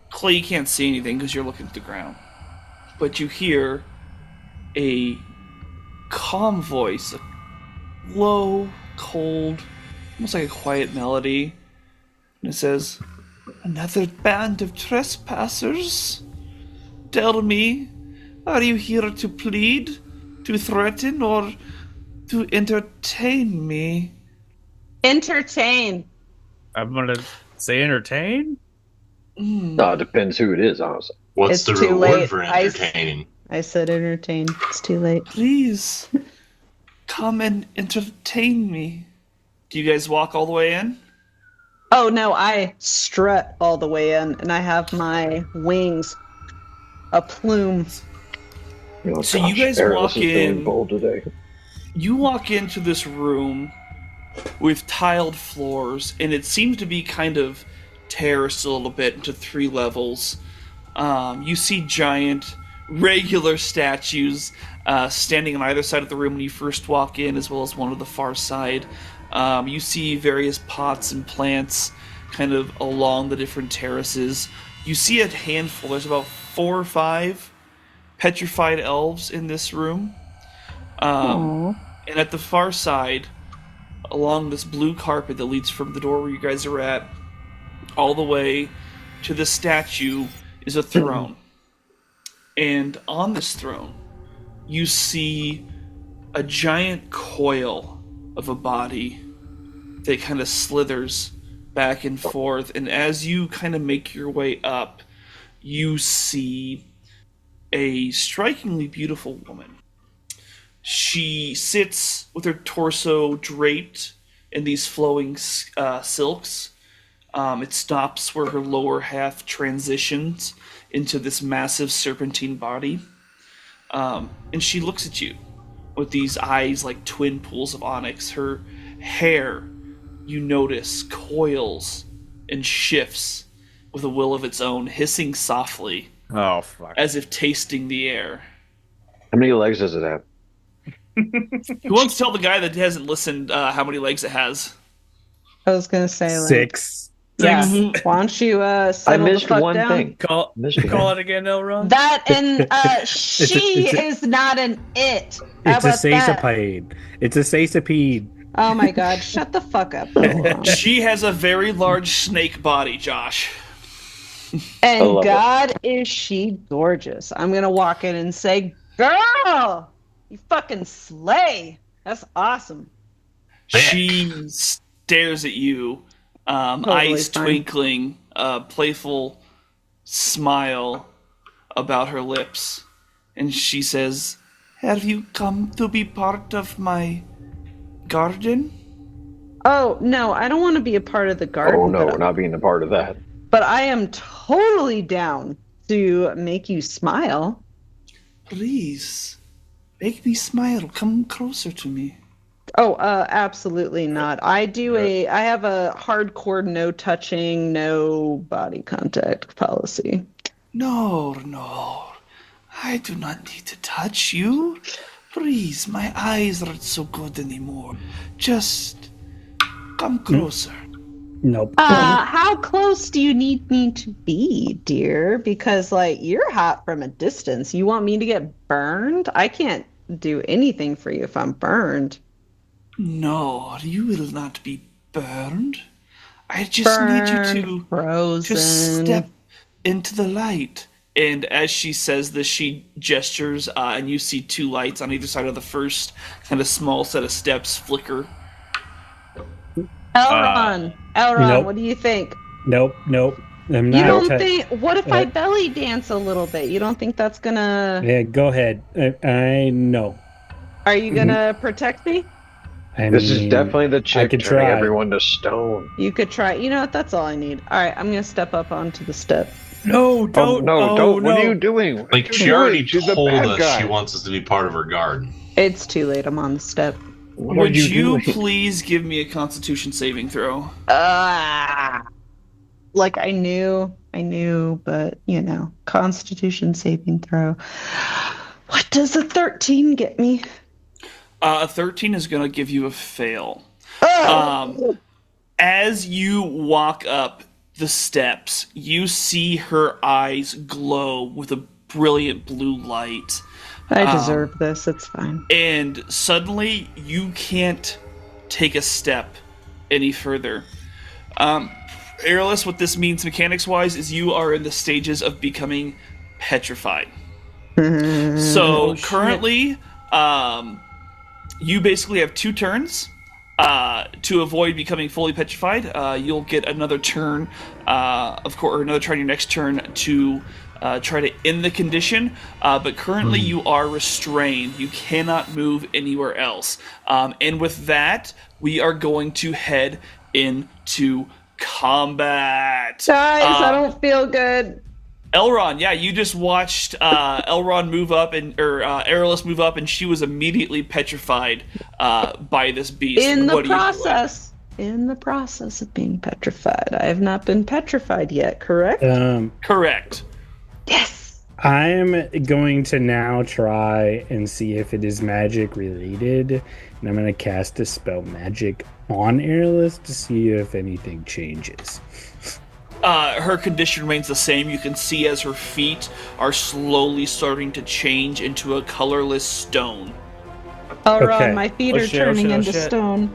Clay, you can't see anything because you're looking at the ground. But you hear a calm voice, a low, cold, almost like a quiet melody. And it says, "Another band of trespassers? Tell me, are you here to plead, to threaten, or to entertain me?" Entertain. I'm gonna say entertain. No, it depends who it is, honestly. What's It's the too reward late. for I- entertaining? I said entertain. It's too late. Please, come and entertain me. Do you guys walk all the way in? Oh no, I strut all the way in, and I have my wings a plume. Oh, So you guys Aerolus walk is feeling in- bold today. You walk into this room with tiled floors, and it seems to be kind of terraced a little bit into 3 levels. You see giant, regular statues standing on either side of the room when you first walk in, as well as one on the far side. You see various pots and plants kind of along the different terraces. You see a handful. There's about 4 or 5 petrified elves in this room. And at the far side, along this blue carpet that leads from the door where you guys are at, all the way to the statue is a throne. And on this throne, you see a giant coil of a body that kind of slithers back and forth. And as you kind of make your way up, you see a strikingly beautiful woman. She sits with her torso draped in these flowing silks. It stops where her lower half transitions into this massive serpentine body. And she looks at you with these eyes like twin pools of onyx. Her hair, you notice, coils and shifts with a will of its own, hissing softly. Oh, fuck. As if tasting the air. How many legs does it have? Who wants to tell the guy that hasn't listened how many legs it has? I was gonna say like 6. Yeah. Why don't you settle I missed the fuck one down? thing. Call it again, Elron. That and she is not an it. How It's a about that? sesapide. It's a sesapede. Oh my god, shut the fuck up. She has a very large snake body, Josh. And love God, is she gorgeous. I'm going to walk in and say, girl, you fucking slay. That's awesome. She stares at you, eyes fine. twinkling, a playful smile about her lips. And she says, have you come to be part of my garden? Oh, no, I don't want to be a part of the garden. Oh no, but, we're not being a part of that. but I am totally down to make you smile. Please, make me smile. Come closer to me. Oh, absolutely not. I have a hardcore no touching, no body contact policy. No. I do not need to touch you. Please, my eyes aren't so good anymore. Just come closer. Nope. How close do you need me to be, dear? Because, like, you're hot from a distance. You want me to get burned? I can't do anything for you if I'm burned. No, you will not be burned. I just need you to frozen. step into the light. And as she says this, she gestures, and you see 2 lights on either side of the first kind of small set of steps flicker. Elron, Nope. what do you think? Nope. I'm not. You don't think? What if I Uh, belly dance a little bit? You don't think that's gonna? Yeah, go ahead. I know. Are you gonna protect me? This is definitely the chick could turning try. everyone to stone. You could try. You know what? That's all I need. All right, I'm gonna step up onto the step. No, Oh, don't. no, oh, don't. No. What are you doing? What Like, are you she doing? already She's a told bad us guy. she wants us to be part of her garden. It's too late. I'm on the step. What are Would you doing? please give me a Constitution saving throw? Like I knew, but you know, Constitution saving throw. What does a 13 get me? A 13 is going to give you a fail. As you walk up the steps, you see her eyes glow with a brilliant blue light. I deserve this. It's fine. And suddenly, you can't take a step any further. Airless, what this means mechanics-wise is you are in the stages of becoming petrified. So currently, you basically have 2 turns to avoid becoming fully petrified. You'll get another turn, of course, or another turn your next turn to try to end the condition. But currently, you are restrained. You cannot move anywhere else. And with that, we are going to head into combat. Guys, I don't feel good. Elron, yeah, you just watched Elron move up Aerolus move up, and she was immediately petrified by this beast. In the What are you process. In the process of being petrified. I have not been petrified yet, correct? doing? Correct. Yes. I'm going to now try and see if it is magic related, and I'm going to cast a spell magic on Airless to see if anything changes. Her condition remains the same. You can see as her feet are slowly starting to change into a colorless stone. Elron, Okay. my feet Oh, are shit, oh, turning shit, oh, into shit. stone.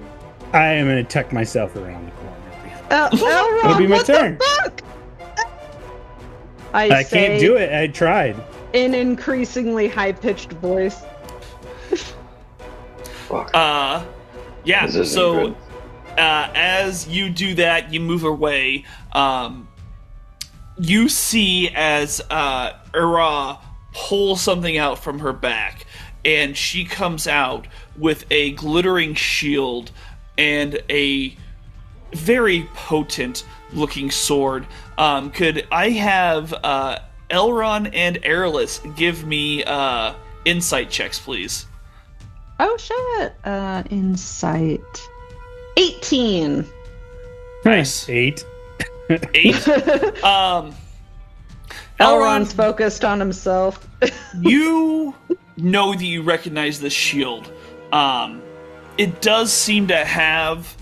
I am going to tuck myself around the corner. Elron, It'll be my what turn. the fuck? I can't do it. I tried. In increasingly high-pitched voice. Fuck. Yeah, This isn't so good. as you do that, you move away. You see as Ira pulls something out from her back, and she comes out with a glittering shield and a very potent looking sword. Could I have Elron and Airless give me insight checks, please? Oh shit. Insight. 18. Nice. 8. 8. Elron's Elron, focused on himself. you know that you recognize this shield. It does seem to have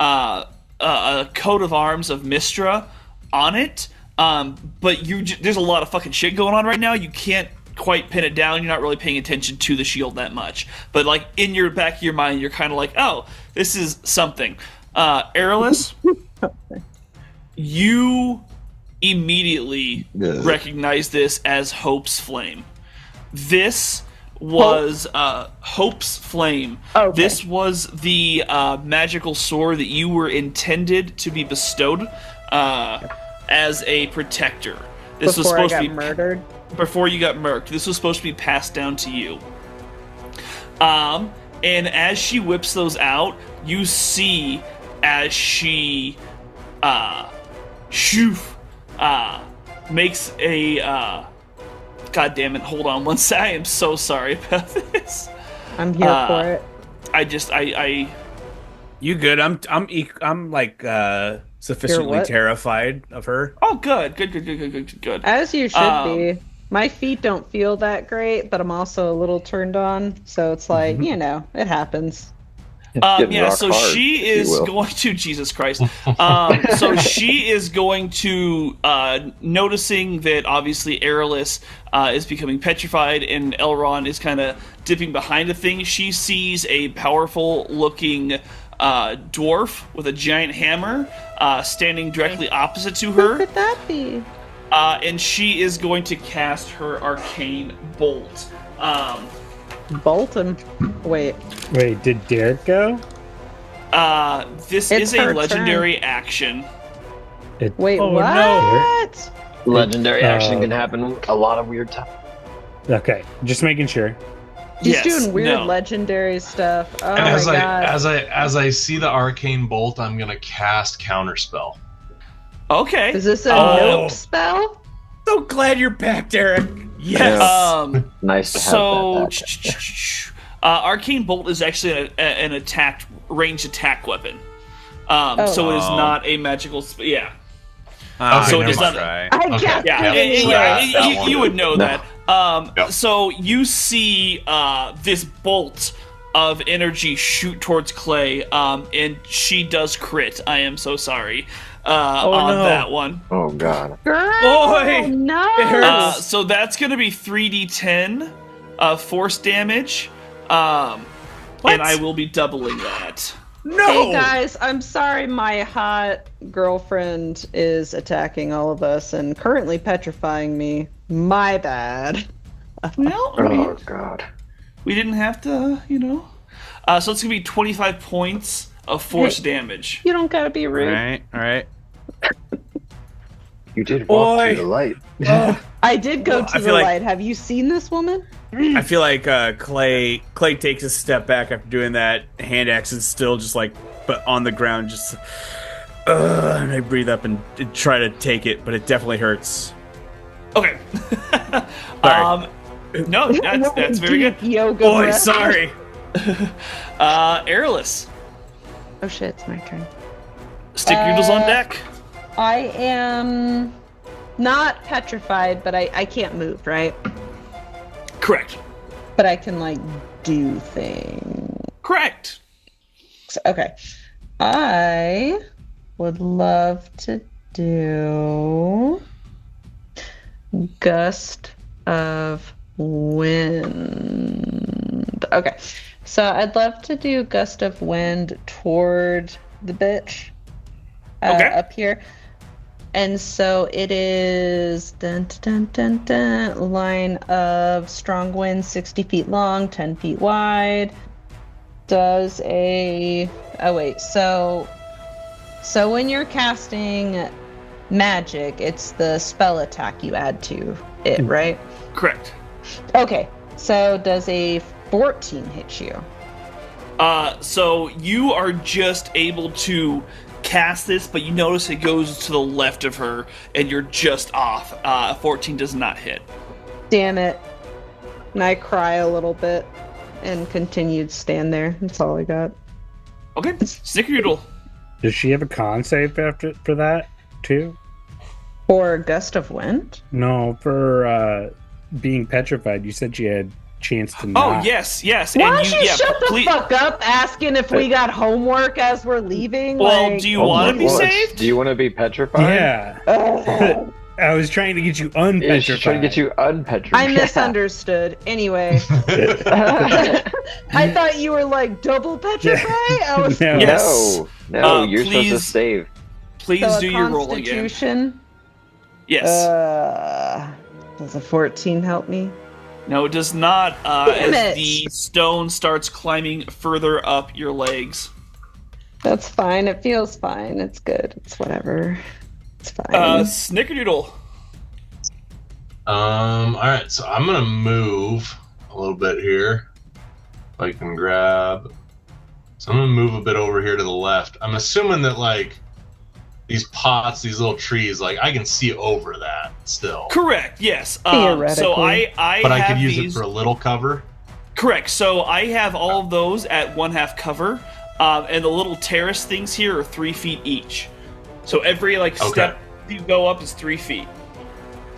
a coat of arms of Mystra on it, but there's a lot of fucking shit going on right now. You can't quite pin it down. You're not really paying attention to the shield that much. But like in your back of your mind, you're kind of like, oh, this is something. Airless, you immediately recognize this as Hope's Flame. This was Hope's Flame. Okay. This was the magical sword that you were intended to be bestowed as a protector. This was Before I supposed to got be murdered. before you got murked. This was supposed to be passed down to you. And as she whips those out, you see as she makes a God damn it, hold on one second. I am so sorry about this. I'm here for it. I You good? I'm like sufficiently what? terrified of her. Oh good. As you should Um, be. My feet don't feel that great, but I'm also a little turned on, so it's like, you know, it happens. Getting Yeah, rock so hard, she if you is will. going to Jesus Christ. So she is going to noticing that obviously Airless is becoming petrified and Elron is kind of dipping behind a thing. She sees a powerful looking dwarf with a giant hammer standing directly opposite to Who her, could that be? and she is going to cast her arcane bolt. Bolton. Wait. Wait, did Derek go? This It's is a her legendary action. Wait, Oh, what? no. Legendary action can happen a lot of weird times. Okay, just making sure. He's Yes, doing weird no. legendary stuff. Oh as my god. as I see the arcane bolt, I'm gonna cast counterspell. Okay. Is this a Oh. nope spell? So glad you're back, Derek. Yes. Yeah. Nice to have So, that back. Arcane Bolt is actually an attack, ranged attack weapon. So it is Oh. not a magical. Yeah, Okay, so it never is not. mind. I Okay. can't Yeah, Yeah, that one. you would know No. that. Yep. So you see this bolt of energy shoot towards Clay, and she does crit. I am so sorry on no. that one. Oh god. Girl, Boy, no. it hurts. So that's going to be 3d10 force damage, and I will be doubling that. No. Hey guys, I'm sorry my hot girlfriend is attacking all of us and currently petrifying me. My bad. No, I mean, Oh god. we didn't have to, you know. So it's going to be 25 points of force damage. You don't gotta be All rude. right. All right. You did walk Boy. through the light. I did go Well, to I the feel like- light. Have you seen this woman? I feel like Clay takes a step back after doing that. Hand axe is still just like, but on the ground, just. And I breathe up and try to take it, but it definitely hurts. Okay. Sorry. No, that's very good. Deep yoga Boy, breath. sorry. Airless. Oh shit, it's my turn. Stick noodles on deck. I am not petrified, but I can't move, right? Correct. But I can like do things. Correct. Okay. I would love to do gust of wind. Okay. So I'd love to do gust of wind toward the bitch up here. And so it is line of strong wind, 60 feet long, 10 feet wide. Does a so when you're casting magic, it's the spell attack you add to it, right? Correct. Okay. So does a 14 hit you? So you are just able to cast this, but you notice it goes to the left of her, and you're just off. 14 does not hit. Damn it. And I cry a little bit and continue to stand there. That's all I got. Okay, Snickerdoodle. Does she have a con save for that too? For gust of wind? No, for being petrified. You said she had chance to not. Oh, yes. Why don't you shut the fuck up asking if we got homework as we're leaving? Well, do you want to be saved? Do you want to be petrified? Yeah. I was trying to get you unpetrified. Yeah, she's trying to get you unpetrified. I misunderstood. Anyway. I thought you were like double petrified? I was No. Yes. No, you're please- supposed to save. Please So do a your roll again. Constitution? Yes. Does a 14 help me? No, it does not. Damn As it. the stone starts climbing further up your legs. That's fine. It feels fine. It's good. It's whatever. It's fine. Snickerdoodle. Alright, so I'm gonna move a little bit here. If I can grab. So I'm gonna move a bit over here to the left. I'm assuming that, like, these pots, these little trees, like, I can see over that still. Correct, yes. Theoretically. So I But I have could use these... it for a little cover. Correct. So I have all of those at 1/2 cover, and the little terrace things here are 3 feet each. So every step you go up is 3 feet.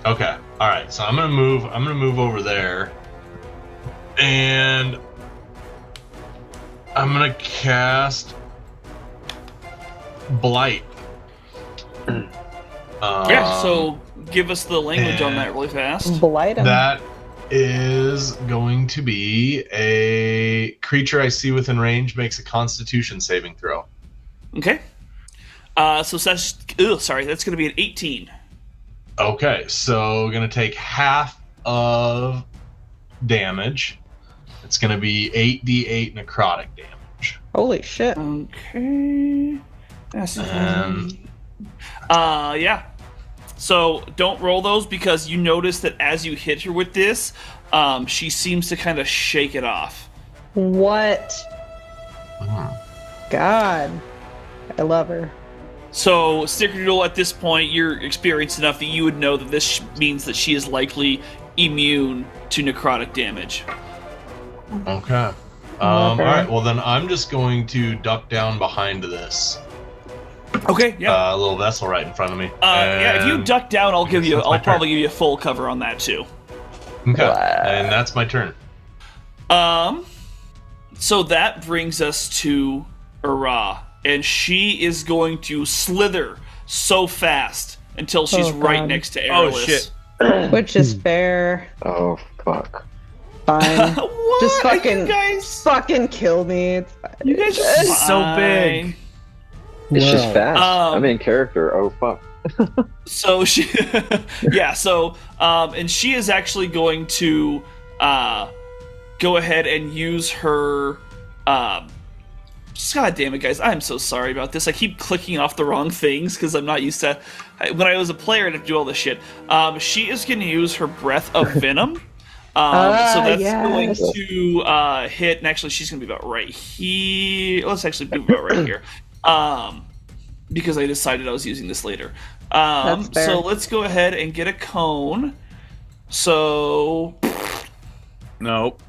Okay. All right. So I'm gonna move. I'm gonna move over there, and I'm gonna cast Blight. Yeah. So give us the language on that really fast. Blight 'em. That is going to be a creature I see within range makes a Constitution saving throw. Okay. So that's that's going to be an 18. Okay, so gonna take half of damage. It's gonna be 8d8 necrotic damage. Holy shit. Okay. That's And yeah. So don't roll those because you notice that as you hit her with this, she seems to kind of shake it off. What? God. I love her. So, Snickerdoodle, at this point, you're experienced enough that you would know that this means that she is likely immune to necrotic damage. okay. All right. Well, then I'm just going to duck down behind this Okay, yeah. little vessel right in front of me. Yeah, if you And- duck down, I'll that's my probably turn. give you full cover on that too. Okay, and that's my turn. So that brings us to Ura, and she is going to slither so fast until she's Oh, right God. next to Oh, Airless. shit. Which is fair. Oh fuck. Fine. What? Just Are fucking- you guys? Fucking kill me. It's fine. You guys are so big. fine. It's just Wow. fast. I'm in character. Oh fuck. So she, yeah. So, and she is actually going to go ahead and use her. God damn it, guys! I'm so sorry about this. I keep clicking off the wrong things because I'm not used to. When I was a player, I'd have to do all this shit. She is going to use her breath of venom. So that's going yes. to hit. And actually, she's going to be about right here. Let's actually be about right here. Because I decided I was using this later. That's fair. So let's go ahead and get a cone. So Nope.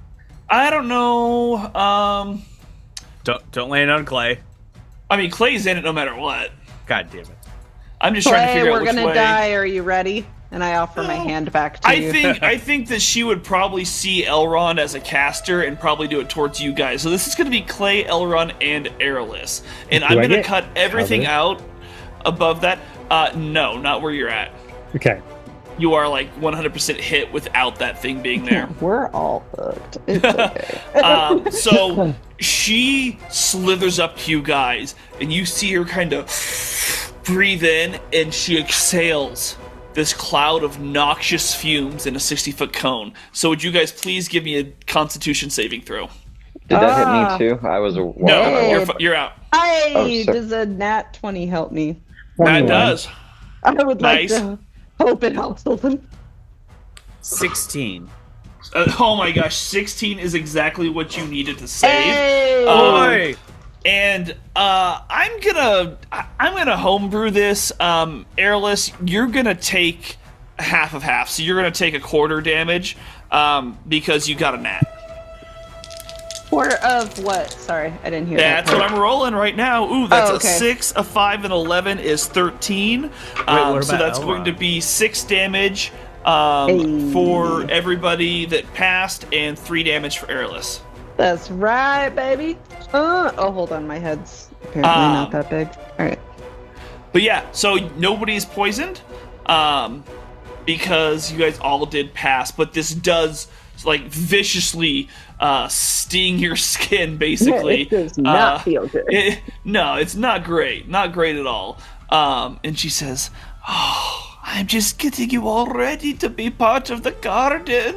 I don't know. Don't land on Clay. I mean, Clay's in it no matter what. God damn it. I'm just trying to Clay, figure we're out which gonna way. die. Are you ready? and I offer my hand back to you. I think that she would probably see Elrond as a caster and probably do it towards you guys. So this is going to be Clay, Elrond, and Airless. And I'm going to cut everything out above that. No, not where you're at. Okay. You are like 100% hit without that thing being there. We're all hooked. It's okay. So she slithers up to you guys, and you see her kind of breathe in, and she exhales this cloud of noxious fumes in a 60-foot cone. So would you guys please give me a Constitution saving throw? Did that hit me too? I was a No, you're out. Does a nat 20 help me? That does. I would like Nice. to hope it helps them. 16. Oh my gosh, 16 is exactly what you needed to save. Hey! Boy! And I'm gonna homebrew this. Airless, you're gonna take half of half, so you're gonna take a quarter damage because you got a nat. Quarter of what? Sorry, I didn't hear that. That's what I'm rolling right now. Ooh, that's okay. a 6, a 5, and 11 is 13. what So about that's Elrond? going to be 6 damage Hey. for everybody that passed, and 3 damage for Airless. That's right, baby. Oh, hold on, my head's apparently not that big. All right. But yeah, so nobody's poisoned because you guys all did pass, but this does like viciously sting your skin, basically. It does not feel good. No, it's not great. Not great at all. And she says, "Oh, I'm just getting you all ready to be part of the garden."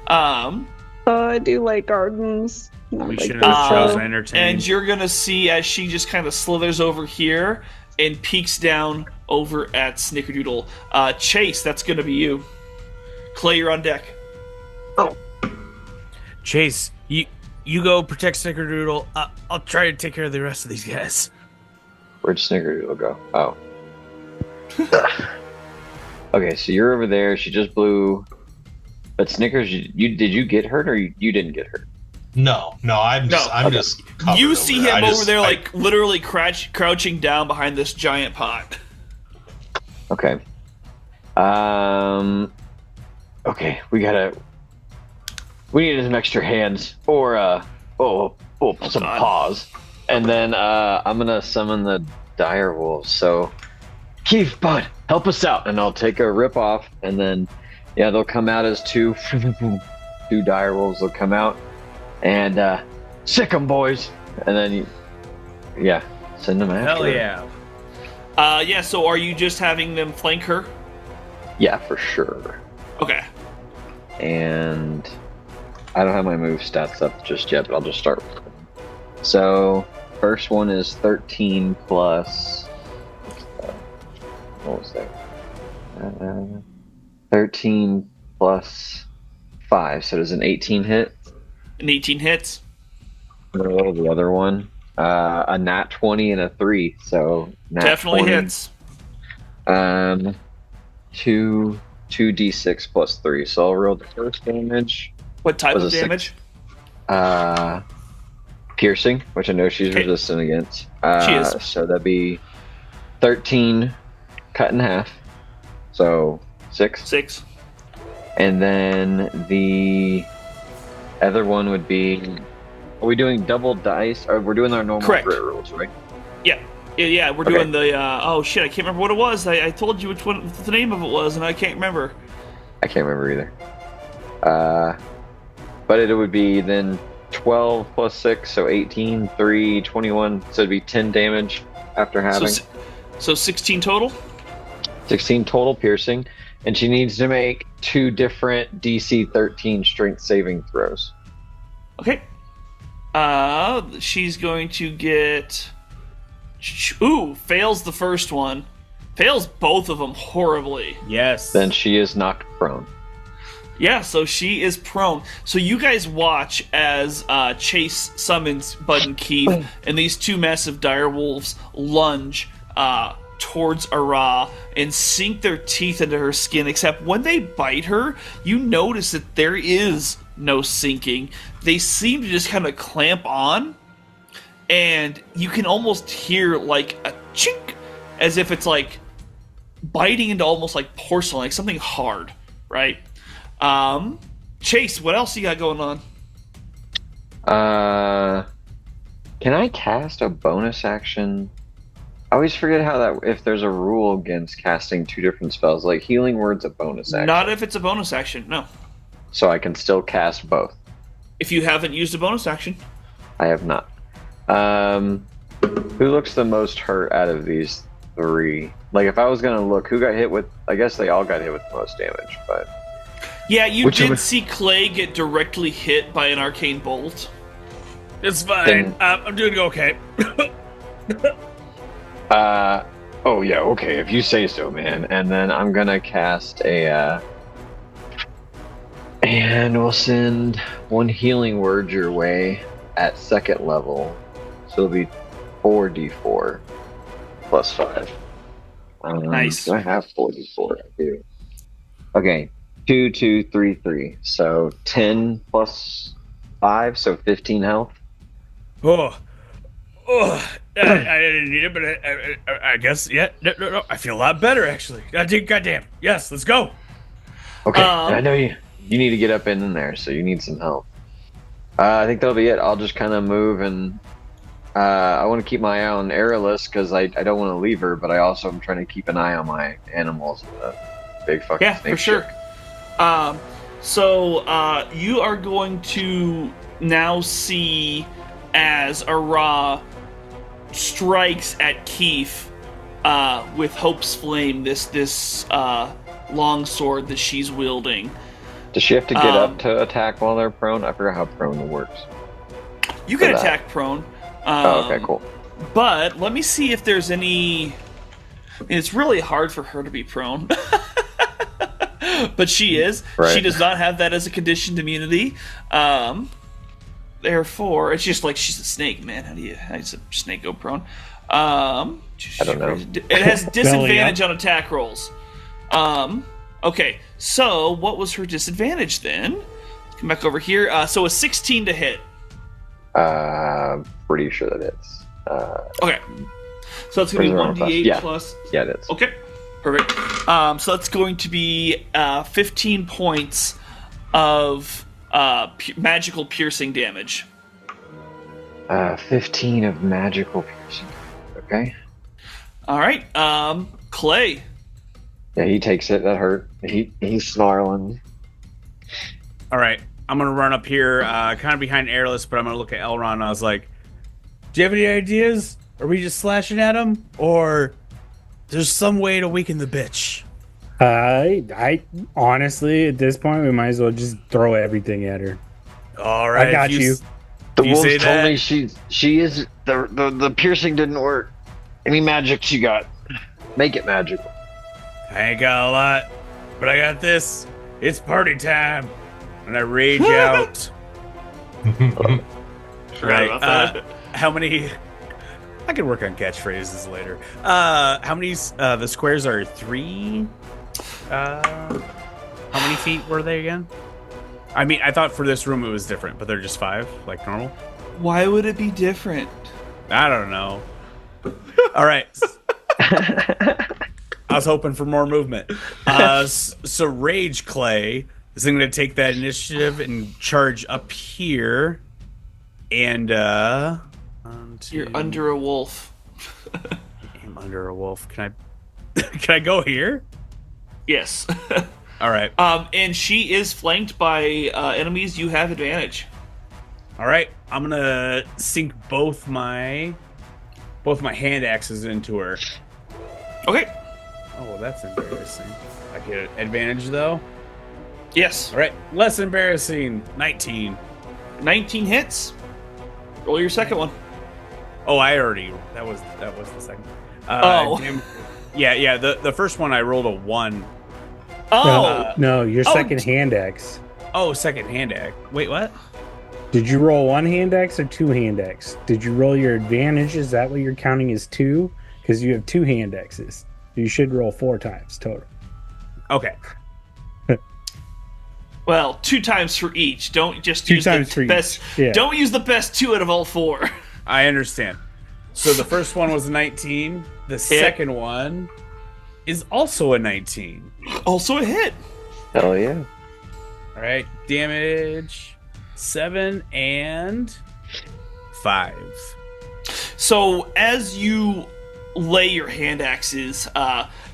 I do like gardens. Not We like should this, have chosen though. entertaining. And you're gonna see as she just kind of slithers over here and peeks down over at Snickerdoodle. Chase, that's gonna be you. Clay, you're on deck. Chase, you go protect Snickerdoodle. I'll try to take care of the rest of these guys. Where'd Snickerdoodle go? Oh. Okay, so you're over there. She just blew. But Snickers, did you get hurt or you didn't get hurt? No, I'm just covered You over see there. him I over just- there, I- like literally crouching down behind this giant pot. Okay. Okay, we need some extra hands or some God. paws, and then I'm gonna summon the dire wolves. So, Keith, bud, help us out, and I'll take a rip off, and then they'll come out as two dire wolves. Will come out and sick them, boys, and then send them after. Hell yeah. Yeah, so are you just having them flank her? Yeah, for sure. Okay. And I don't have my move stats up just yet, but I'll just start with them. So, first one is 13 plus. What was that? 13 plus 5, so does an 18 hit? An 18 hits. I'm gonna roll the other one. A nat 20 and a 3, so nat Definitely 20. hits. 2d6 plus 3, so I'll roll the first damage. What type Was of a 6. damage? Piercing, which I know she's Okay. resistant against. She is. So that'd be 13 cut in half. So 6. 6. And then the other one would be, are we doing double dice? Or we're doing our normal Correct. grit rules, right? Yeah, we're Okay. doing the, oh shit, I can't remember what it was. I told you what the name of it was, and I can't remember. I can't remember either. But it would be then 12 plus 6, so 18, 3, 21. So it'd be 10 damage after having. So 16 total? 16 total piercing. And she needs to make 2 different DC 13 strength saving throws. Okay. She's going to get... Ooh, fails the first one. Fails both of them horribly. Yes. Then she is knocked prone. Yeah, so she is prone. So you guys watch as Chase summons Bud and Keith, and these two massive dire wolves lunge towards Ara and sink their teeth into her skin, except when they bite her, you notice that there is no sinking. They seem to just kind of clamp on, and you can almost hear like a chink, as if it's like biting into almost like porcelain, like something hard, right? Chase, what else you got going on? Can I cast a bonus action? I always forget how that, if there's a rule against casting two different spells, like Healing Word's a bonus action. Not if it's a bonus action, no. So I can still cast both. If you haven't used a bonus action. I have not. Who looks the most hurt out of these three? Like, if I was gonna look, who got hit with? I guess they all got hit with the most damage, but yeah, you did see Clay get directly hit by an arcane bolt. It's fine. I'm doing okay. Oh yeah, okay, if you say so, man. And then I'm gonna cast a and we'll send one Healing Word your way at second level. So it'll be 4d4 plus 5. Nice. Do I have 4d4? I do. Okay, 2, 2, 3, 3. So 10 plus 5, so 15 health. I didn't need it, but I guess, yeah. No, I feel a lot better, actually. Goddamn. Yes, let's go. Okay, and I know you need to get up in there, so you need some help. I think that'll be it. I'll just kind of move, and I want to keep my eye on Aerolus because I don't want to leave her, but I also am trying to keep an eye on my animals. Big fucking snake for sure. shit. So you are going to now see as Ara strikes at Keith with Hope's Flame, this long sword that she's wielding. Does she have to get up to attack while they're prone? I forgot how prone works. You can attack prone. Okay, cool. But let me see if there's any... I mean, it's really hard for her to be prone. But she is. Right. She does not have that as a conditioned immunity. Therefore, it's just like she's a snake, man. How does a snake go prone? I don't know. It has disadvantage on attack rolls. Okay, so what was her disadvantage then? Let's come back over here. So a 16 to hit. Pretty sure that it's. Okay. So it's going to be 1d8 yeah. plus. Yeah, it is. Okay, perfect. So that's going to be 15 points of magical piercing damage. 15 of magical piercing. Okay. All right. Clay. Yeah, he takes it. That hurt. He's snarling. All right, I'm gonna run up here, kind of behind Airless, but I'm gonna look at Elron. And I was like, "Do you have any ideas? Are we just slashing at him, or there's some way to weaken the bitch?" I honestly, at this point, we might as well just throw everything at her. All right, I got you. The you wolves say told that? me she is the piercing didn't work. Any magic she got, make it magical. I ain't got a lot, but I got this. It's party time, and I rage out. Right. About that. How many? I can work on catchphrases later. How many? The squares are 3. How many feet were they again? I mean, I thought for this room it was different, but they're just 5, like normal. Why would it be different? I don't know. All right. I was hoping for more movement. So Rage Clay is going to take that initiative and charge up here. And You're under a wolf. I'm under a wolf. Can I go here? Yes. All right. And she is flanked by enemies. You have advantage. All right. I'm gonna sink both my hand axes into her. Okay. Oh, well, that's embarrassing. I get advantage though. Yes. All right. Less embarrassing. 19. 19 hits. Roll your second one. Oh, I already. That was the second. Damn. Yeah. The first one I rolled a 1. Oh. No, your second hand axe. Oh, second hand axe. Wait, what? Did you roll 1 hand axe or 2 hand axe? Did you roll your advantage? Is that what you're counting as 2? Because you have 2 hand axes. You should roll 4 times total. Okay. Well, 2 times for each. Don't just 2 use times the for best. each. Yeah. Don't use the best 2 out of all 4. I understand. So the first one was 19. The second one is also a 19. Also a hit. Hell yeah. All right, damage 7 and 5. So as you lay your hand axes,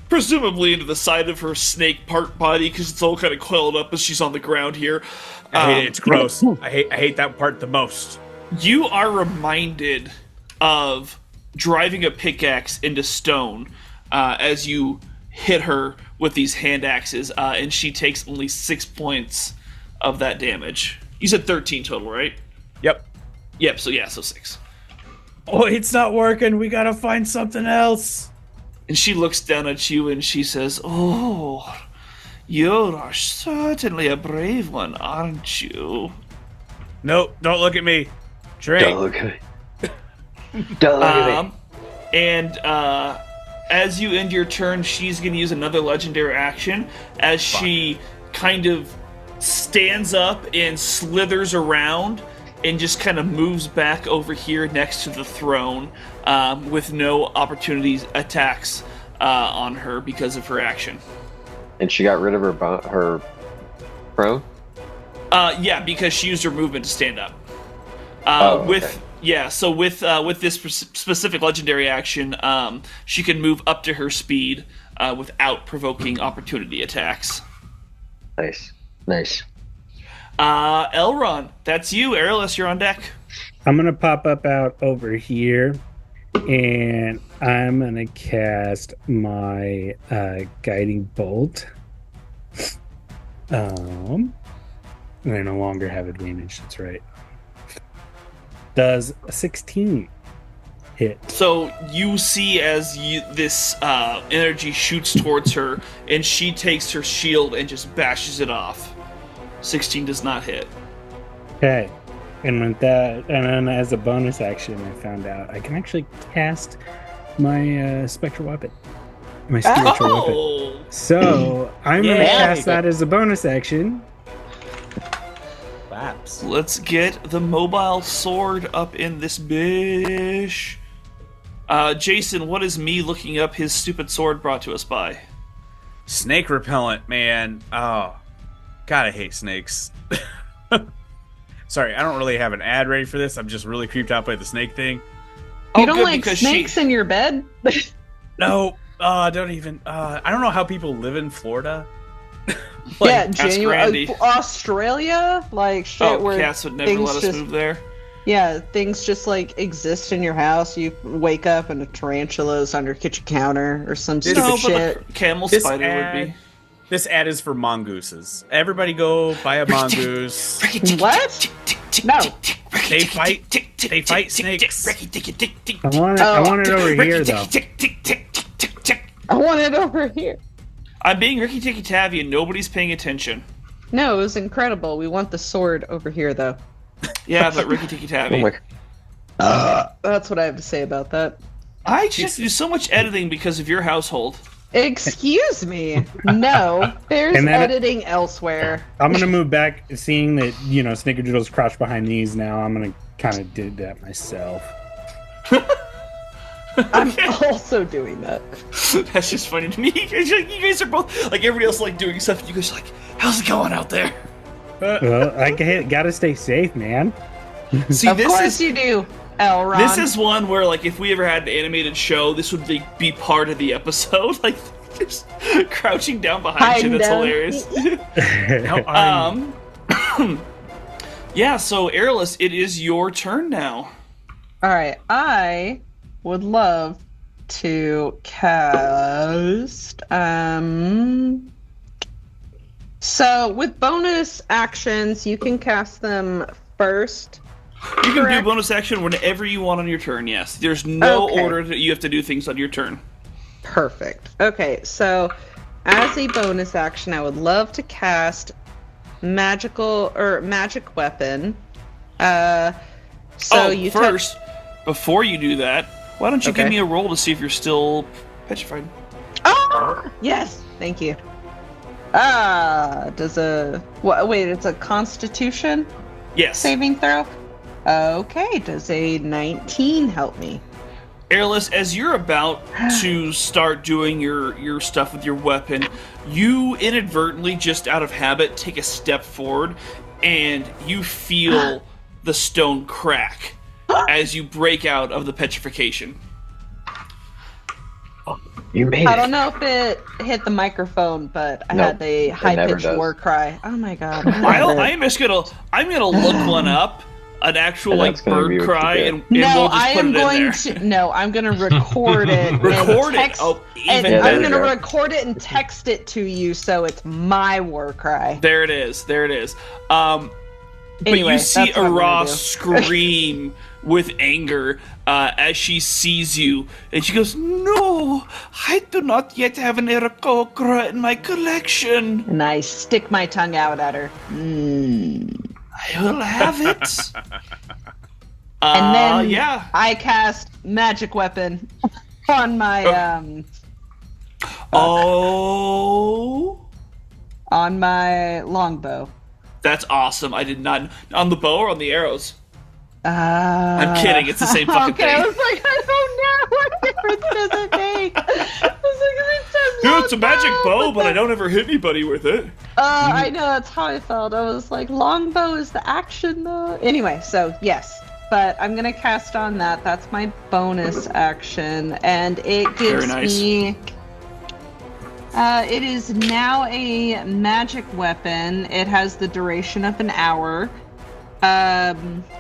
presumably into the side of her snake part body, because it's all kind of coiled up as she's on the ground here. I hate it. It's gross. I hate that part the most. You are reminded of driving a pickaxe into stone as you hit her with these hand axes, and she takes only 6 points of that damage. You said 13 total, right? Yep. Yep, so 6. Oh, it's not working. We gotta find something else. And she looks down at you and she says, "Oh, you are certainly a brave one, aren't you?" No, don't look at me. Drink. Don't look at me. Don't look at me. And as you end your turn, she's going to use another legendary action as she kind of stands up and slithers around and just kind of moves back over here next to the throne with no opportunities attacks on her because of her action. And she got rid of her prone? Yeah, because she used her movement to stand up. Okay. So with this specific legendary action, she can move up to her speed without provoking opportunity attacks. Nice. Elron, that's you. Aerolus, you're on deck. I'm gonna pop up out over here, and I'm gonna cast my guiding bolt. And I no longer have advantage. That's right. Does a 16 hit? So you see as this energy shoots towards her, and she takes her shield and just bashes it off. 16 does not hit. Okay. And with that, and then as a bonus action, I found out I can actually cast my spectral weapon, my spiritual weapon. Oh! So I'm gonna Yeah. cast that as a bonus action. Laps. Let's get the mobile sword up in this bish. Jason, what is me looking up his stupid sword brought to us by? Snake repellent, man. Oh, God, I hate snakes. Sorry, I don't really have an ad ready for this. I'm just really creeped out by the snake thing. You Oh, don't good, like because snakes in your bed? No, don't even. I don't know how people live in Florida. Yeah, ask Randy. Australia? Like shit Oh, where Cass would never things let us just move there. Yeah, things just like exist in your house. You wake up and a tarantula's under your kitchen counter or some stupid No, but shit. the camel This spider ad- would be. This ad is for mongooses. Everybody go buy a mongoose. What? No. They fight snakes. I want it over here though. I want it over here. I'm being Ricky Tikki Tavi and nobody's paying attention. No, it was incredible. We want the sword over here though. Yeah, but Ricky Tikki Tavi. Oh my. That's what I have to say about that. I just do so much editing because of your household. Excuse me. No, there's And then- editing elsewhere. I'm gonna move back, seeing that Snickerdoodle's crouched behind these now. I'm gonna kind of do that myself. I'm also doing that. That's just funny to me. You guys are both like everybody else like doing stuff. And you guys are like, how's it going out there? Well, I gotta stay safe, man. See, Of course you do, Elron. This is one where like if we ever had an animated show, this would be part of the episode. Like just crouching down behind you. Hiding That's down. hilarious. Yeah. So Airless, it is your turn now. All right, I would love to cast. So with bonus actions, you can cast them first. You can do Correct. bonus action whenever you want on your turn. Yes. There's no Okay. order that you have to do things on your turn. Perfect. Okay, so as a bonus action, I would love to cast magic weapon. First, before you do that, why don't you give Okay. me a roll to see if you're still petrified? Oh, yes. Thank you. Wait, it's a Constitution Yes. saving throw? Okay, does a 19 help me? Airless, as you're about to start doing your stuff with your weapon, you inadvertently, just out of habit, take a step forward, and you feel the stone crack as you break out of the petrification. You made I it. don't know if it hit the microphone, but I had the high-pitched war cry. Oh my god! I'm gonna look one up, an actual And like that's gonna be bird what you cry, get. and we'll just I put am it in going there. to. No, I'm going to record it. Record and it. text, Oh, and even Yeah, I'm there better. going you to go. record it and text it to you, so it's my war cry. There it is. There it is. But Anyway, you see that's what I'm gonna Ara do. scream with anger as she sees you, and she goes, "No, I do not yet have an Aarakocra in my collection. And I stick my tongue out at her. I will have it." And then yeah. I cast magic weapon on my Oh, on my longbow. that's awesome. I did not on the bow or on the arrows. I'm kidding, it's the same fucking okay, thing. I was like, I don't know what difference does it make. I was like, it says Dude, it's a magic bow, longbow, but I don't ever hit anybody with it. I know, that's how I felt. I was like, longbow is the action though. Anyway, so yes. But I'm gonna cast on that. That's my bonus action. And it gives Very nice. me it is now a magic weapon. It has the duration of an hour.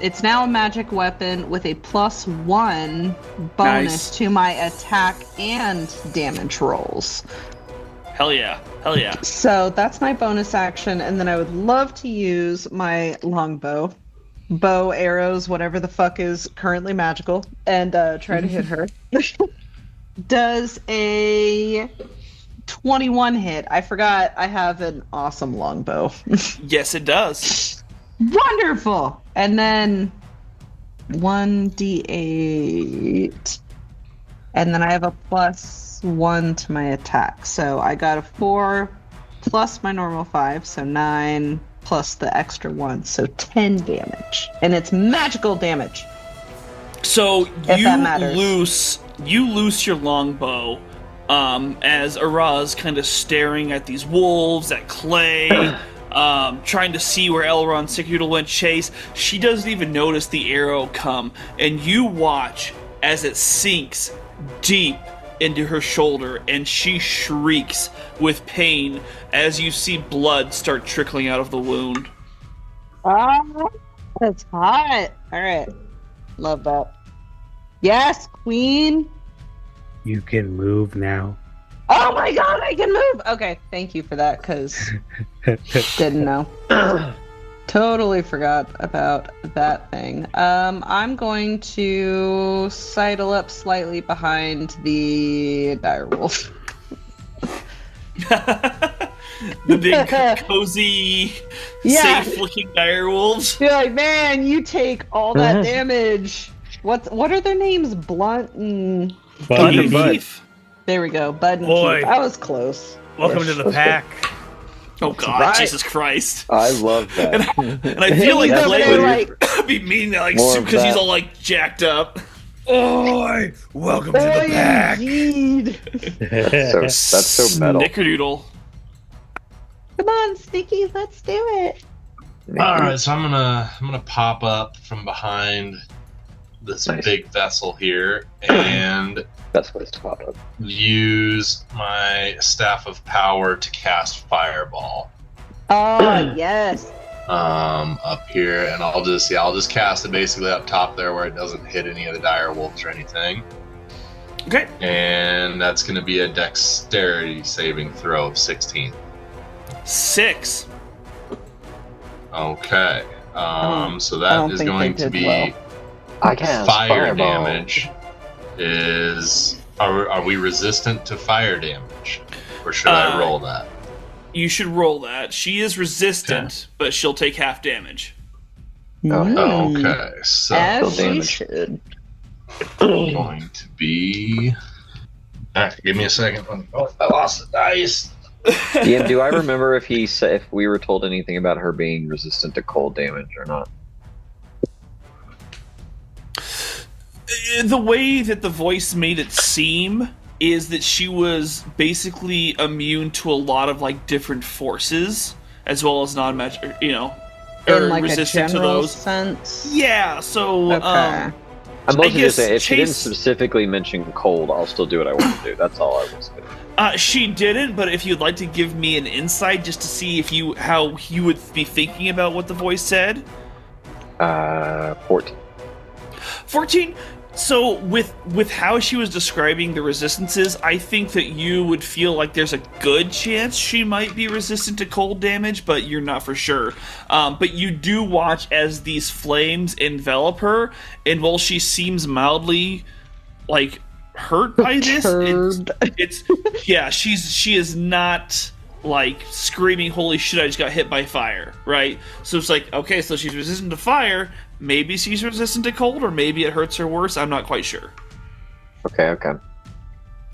It's now a magic weapon with a +1 bonus Nice. to my attack and damage rolls. Hell yeah. Hell yeah. So that's my bonus action, and then I would love to use my longbow, bow, arrows, whatever the fuck is currently magical, and try to hit her. Does a 21 hit? I forgot I have an awesome longbow. Yes, it does. Wonderful! And then 1d8. And then I have a +1 to my attack. So I got a 4 plus my normal 5, so 9 plus the extra 1, so 10 damage. And it's magical damage. So If that matters. you loose your longbow as Araz kind of staring at these wolves, at Clay, trying to see where Elrond Sicudal went chase. She doesn't even notice the arrow come, and you watch as it sinks deep into her shoulder, and she shrieks with pain as you see blood start trickling out of the wound. Oh, that's hot. All right. Love that. Yes, queen. You can move now. Oh my god, I can move. Okay, thank you for that, because didn't know. Totally forgot about that thing. I'm going to sidle up slightly behind the direwolf. The big, cozy, Yeah. safe-looking direwolves. You're like, man, you take all that damage. What are their names? Blunt and Bud Buddy, and Bud. Keith. there we go. Bud and Boy. Keith. I was close. Welcome to the pack. Oh god, right. Jesus Christ. I love that. And I feel like He's over Clay there would like, be mean to like More of because he's that. all like jacked up. Oi! Welcome to oh, the pack. indeed. That's so metal. Snickerdoodle. Come on, Sticky, let's do it. All right, so I'm gonna pop up from behind this Nice. big vessel here and That's what it's called. use my staff of power to cast fireball Oh, yes. up here, and I'll just cast it basically up top there where it doesn't hit any of the dire wolves or anything. Okay. And that's going to be a dexterity saving throw of 16. 6. Okay. So I that don't is think going they to did be well. I cast fire fireball. damage. Are we resistant to fire damage? Or should I roll that? You should roll that. She is resistant, but she'll take half damage. Oh, okay. So As she damage. should. going to be. Alright, give me a second. Oh, I lost the dice. DM, do I remember if we were told anything about her being resistant to cold damage or not? The way that the voice made it seem is that she was basically immune to a lot of like different forces, as well as non-magic, In like a resistant to general those. sense. Yeah. So, Okay. I'm I mostly guess just saying, if she didn't Chase- specifically mention cold, I'll still do what I want to do. That's all I was going to she didn't. But if you'd like to give me an insight, just to see how you would be thinking about what the voice said. 14. 14. So with how she was describing the resistances, I think that you would feel like there's a good chance she might be resistant to cold damage, but you're not for sure. But you do watch as these flames envelop her, and while she seems mildly like hurt by this, it's yeah, she is not like screaming, "Holy shit! I just got hit by fire!" Right? So it's like, okay, so she's resistant to fire. Maybe she's resistant to cold, or maybe it hurts her worse. I'm not quite sure. Okay.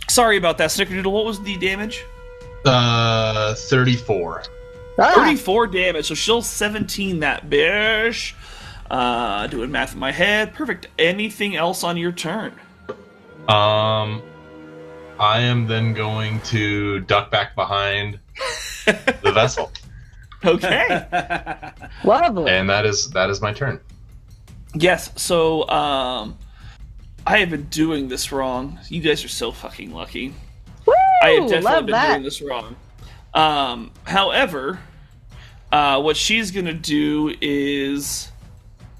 Sorry about that, Snickerdoodle. What was the damage? 34. 34 damage, so she'll 17 that bitch. Doing math in my head. Perfect. Anything else on your turn? I am then going to duck back behind the vessel, Okay. Lovely. and that is my turn. Yes, so, I have been doing this wrong. You guys are so fucking lucky. Woo! I have definitely Love been that. doing this wrong. However, what she's gonna do is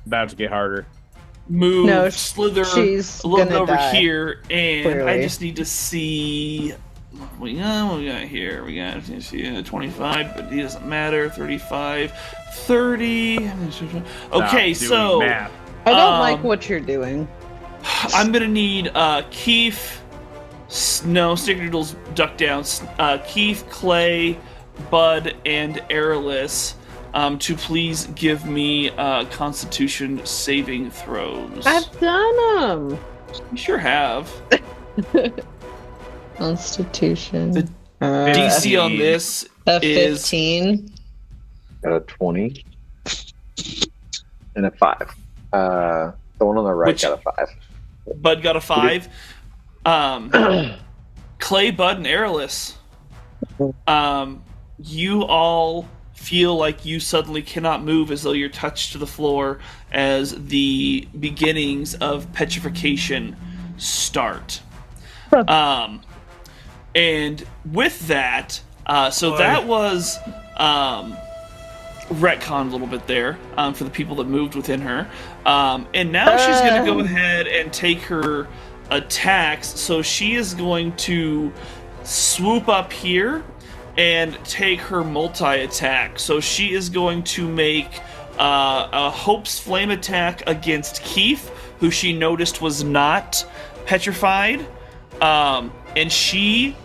About to get harder. move, No, slither she's a little bit gonna over die, here, and I clearly. just need to see what we got here. We got 25, but it doesn't matter. 35, 30. Okay, Stop so doing math. I don't um, like what you're doing. I'm gonna need Keith. No, Snickerdoodle's duck down. Keith, Clay, Bud, and Aerolus to please give me Constitution saving throws. I've done them. You sure have. Constitution. The Uh, DC on this a is 15. Got a 20 and a 5. The one on the right Which- got a 5. Bud got a 5. Clay, Bud, and Aerolus. You all feel like you suddenly cannot move, as though you're touched to the floor as the beginnings of petrification start. And with that, so that was retcon a little bit there for the people that moved within her. And now she's going to go ahead and take her attacks. So she is going to swoop up here and take her multi-attack. So she is going to make a Hope's Flame attack against Keith, who she noticed was not petrified. And she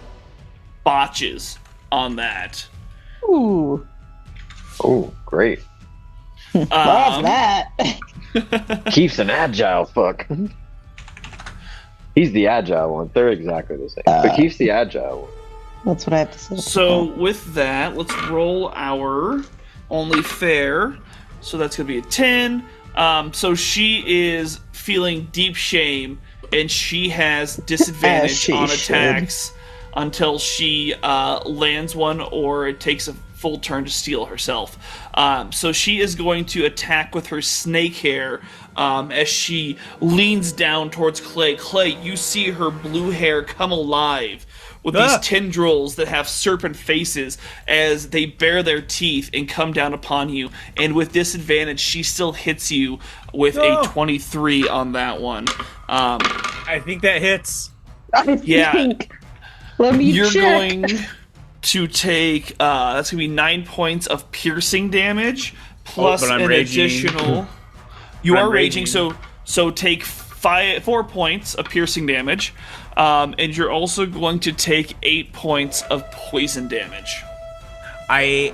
botches on that. Ooh. Oh, great. Love that. Keith's an agile fuck. He's the agile one. They're exactly the same. But Keith's the agile one. That's what I have to say. So with that, let's roll our only fair. So that's going to be a 10. So she is feeling deep shame, and she has disadvantage she on should. attacks until she lands one, or it takes a full turn to steal herself. So she is going to attack with her snake hair as she leans down towards Clay. Clay, you see her blue hair come alive with these tendrils that have serpent faces as they bare their teeth and come down upon you. And with disadvantage, she still hits you with a 23 on that one. I think that hits. Yeah. Let me You're check. going to take that's gonna be 9 points of piercing damage plus but I'm an raging. additional. You I'm are raging, raging. so take 4 points of piercing damage, and you're also going to take 8 points of poison damage. I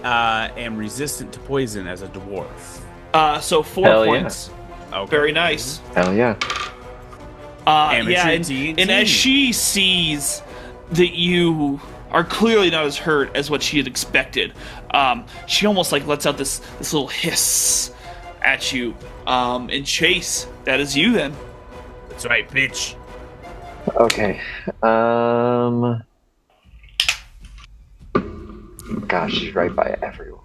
am resistant to poison as a dwarf. So 4 Hell yeah. points. Okay. Very nice. Hell yeah. Amateur Yeah, TNT. and as she sees that you are clearly not as hurt as what she had expected, she almost like lets out this little hiss at you. And Chase, that is you then. That's right, bitch. Okay. Gosh, she's right by everyone.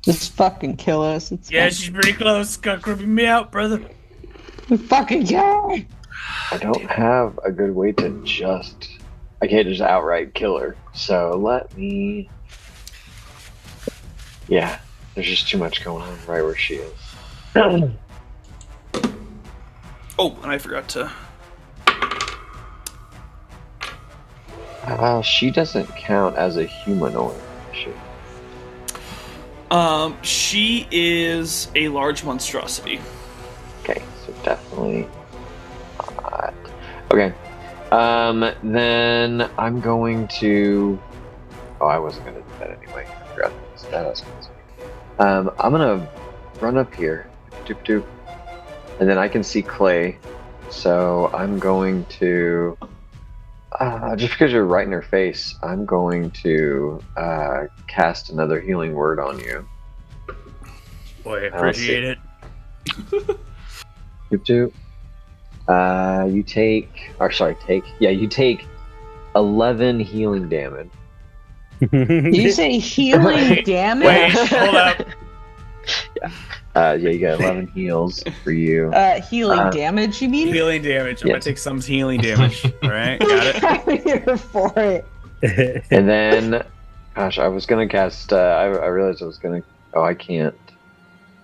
Just fucking kill us. It's Yeah, fine. she's pretty close. Got creeping me out, brother. Fucking kill her. I don't have a good way to I can't just outright kill her. So let me. Yeah, there's just too much going on right where she is. Oh, and I forgot to. She doesn't count as a humanoid. She is a large monstrosity. Okay, so definitely not. Okay. Then I'm going to. Oh, I wasn't going to do that anyway. I forgot that was going to. I'm going to run up here. Doop doop. And then I can see Clay. So I'm going to. Just because you're right in her face, I'm going to cast another healing word on you. Boy, appreciate it. Doop doop. You take 11 healing damage. Did you say healing damage? Wait, hold up. You got 11 heals for you. Healing damage, you mean? Healing damage. I'm Yeah. gonna take some healing damage. All right, got it. I'm here for it. And then, gosh, I was gonna cast. I realized I was gonna. Oh, I can't.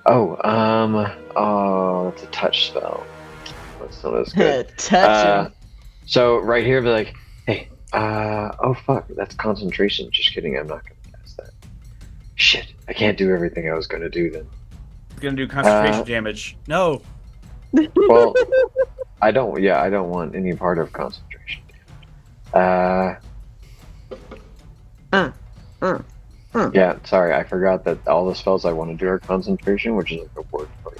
Oh, that's a touch spell. That's not as good. Touch him. So right here, be like, hey, oh fuck, that's concentration. Just kidding, I'm not gonna cast that. Shit, I can't do everything I was gonna do then. It's gonna do concentration damage. No. Well, I don't. Yeah, I don't want any part of concentration damage. Yeah, sorry, I forgot that all the spells I want to do are concentration, which is like a word for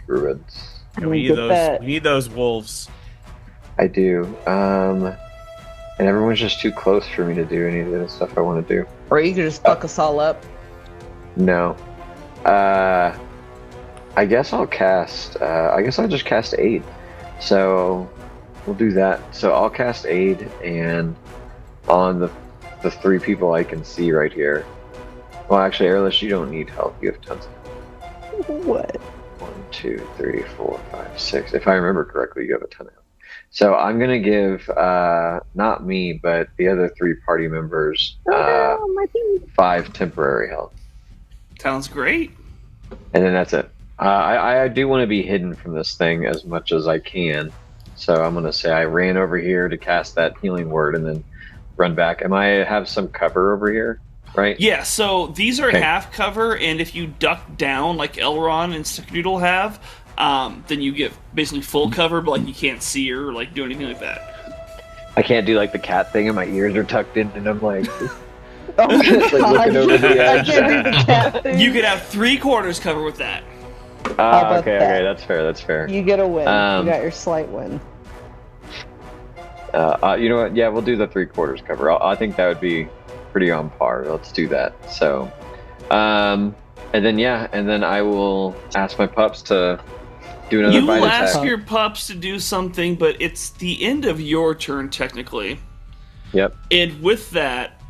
druids. Yeah, we need those. We need those wolves. I do. And everyone's just too close for me to do any of the stuff I want to do. Or you could just fuck us all up. No. I guess I'll cast. I guess I'll just cast Aid. So we'll do that. So I'll cast Aid, and on the three people I can see right here. Well, actually, Airless, you don't need help. You have tons of help. What? 1, 2, 3, 4, 5, 6. If I remember correctly, you have a ton of help. So I'm gonna give not me, but the other 3 party members 5 temporary health, Sounds great. and then that's it. I do want to be hidden from this thing as much as I can, so I'm gonna say I ran over here to cast that healing word, and then run back. Am I have some cover over here, right? Yeah, so these are Okay. half cover, and if you duck down like Elrond and Stickerdoodle have, then you get basically full cover, but like you can't see or like do anything like that. I can't do like the cat thing, and my ears are tucked in, and I'm like, Oh my Like god. looking over the I edge. can't do the cat thing. You could have 3/4 cover with that. about okay, that? that's fair. That's fair. You get a win. Um, You got your slight win. You know what? Yeah, we'll do the 3/4 cover. I think that would be pretty on par. Let's do that. So, and then I will ask my pups to do another You bite will ask attack. your pups to do something, but it's the end of your turn technically. Yep. And with that,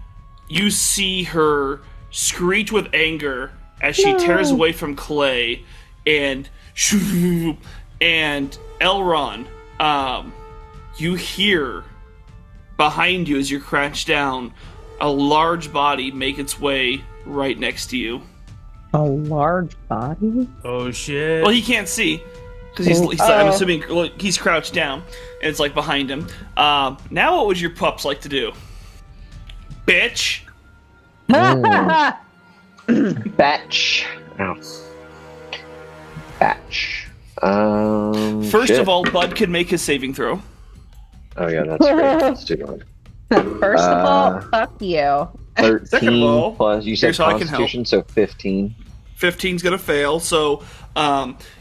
you see her screech with anger as she tears away from Clay, and Elrond, you hear behind you as you crouch down a large body make its way right next to you. A large body? Oh shit. Well, he can't see because I'm assuming he's crouched down, and it's like behind him. Now, what would your pups like to do, bitch? Batch. Ow. Batch. First shit. of all, Bud can make his saving throw. Oh yeah, that's great. Let's do one. First of all, fuck you. 13 Second of all, plus. You said here's how I can help. Constitution, so 15. 15's gonna fail, so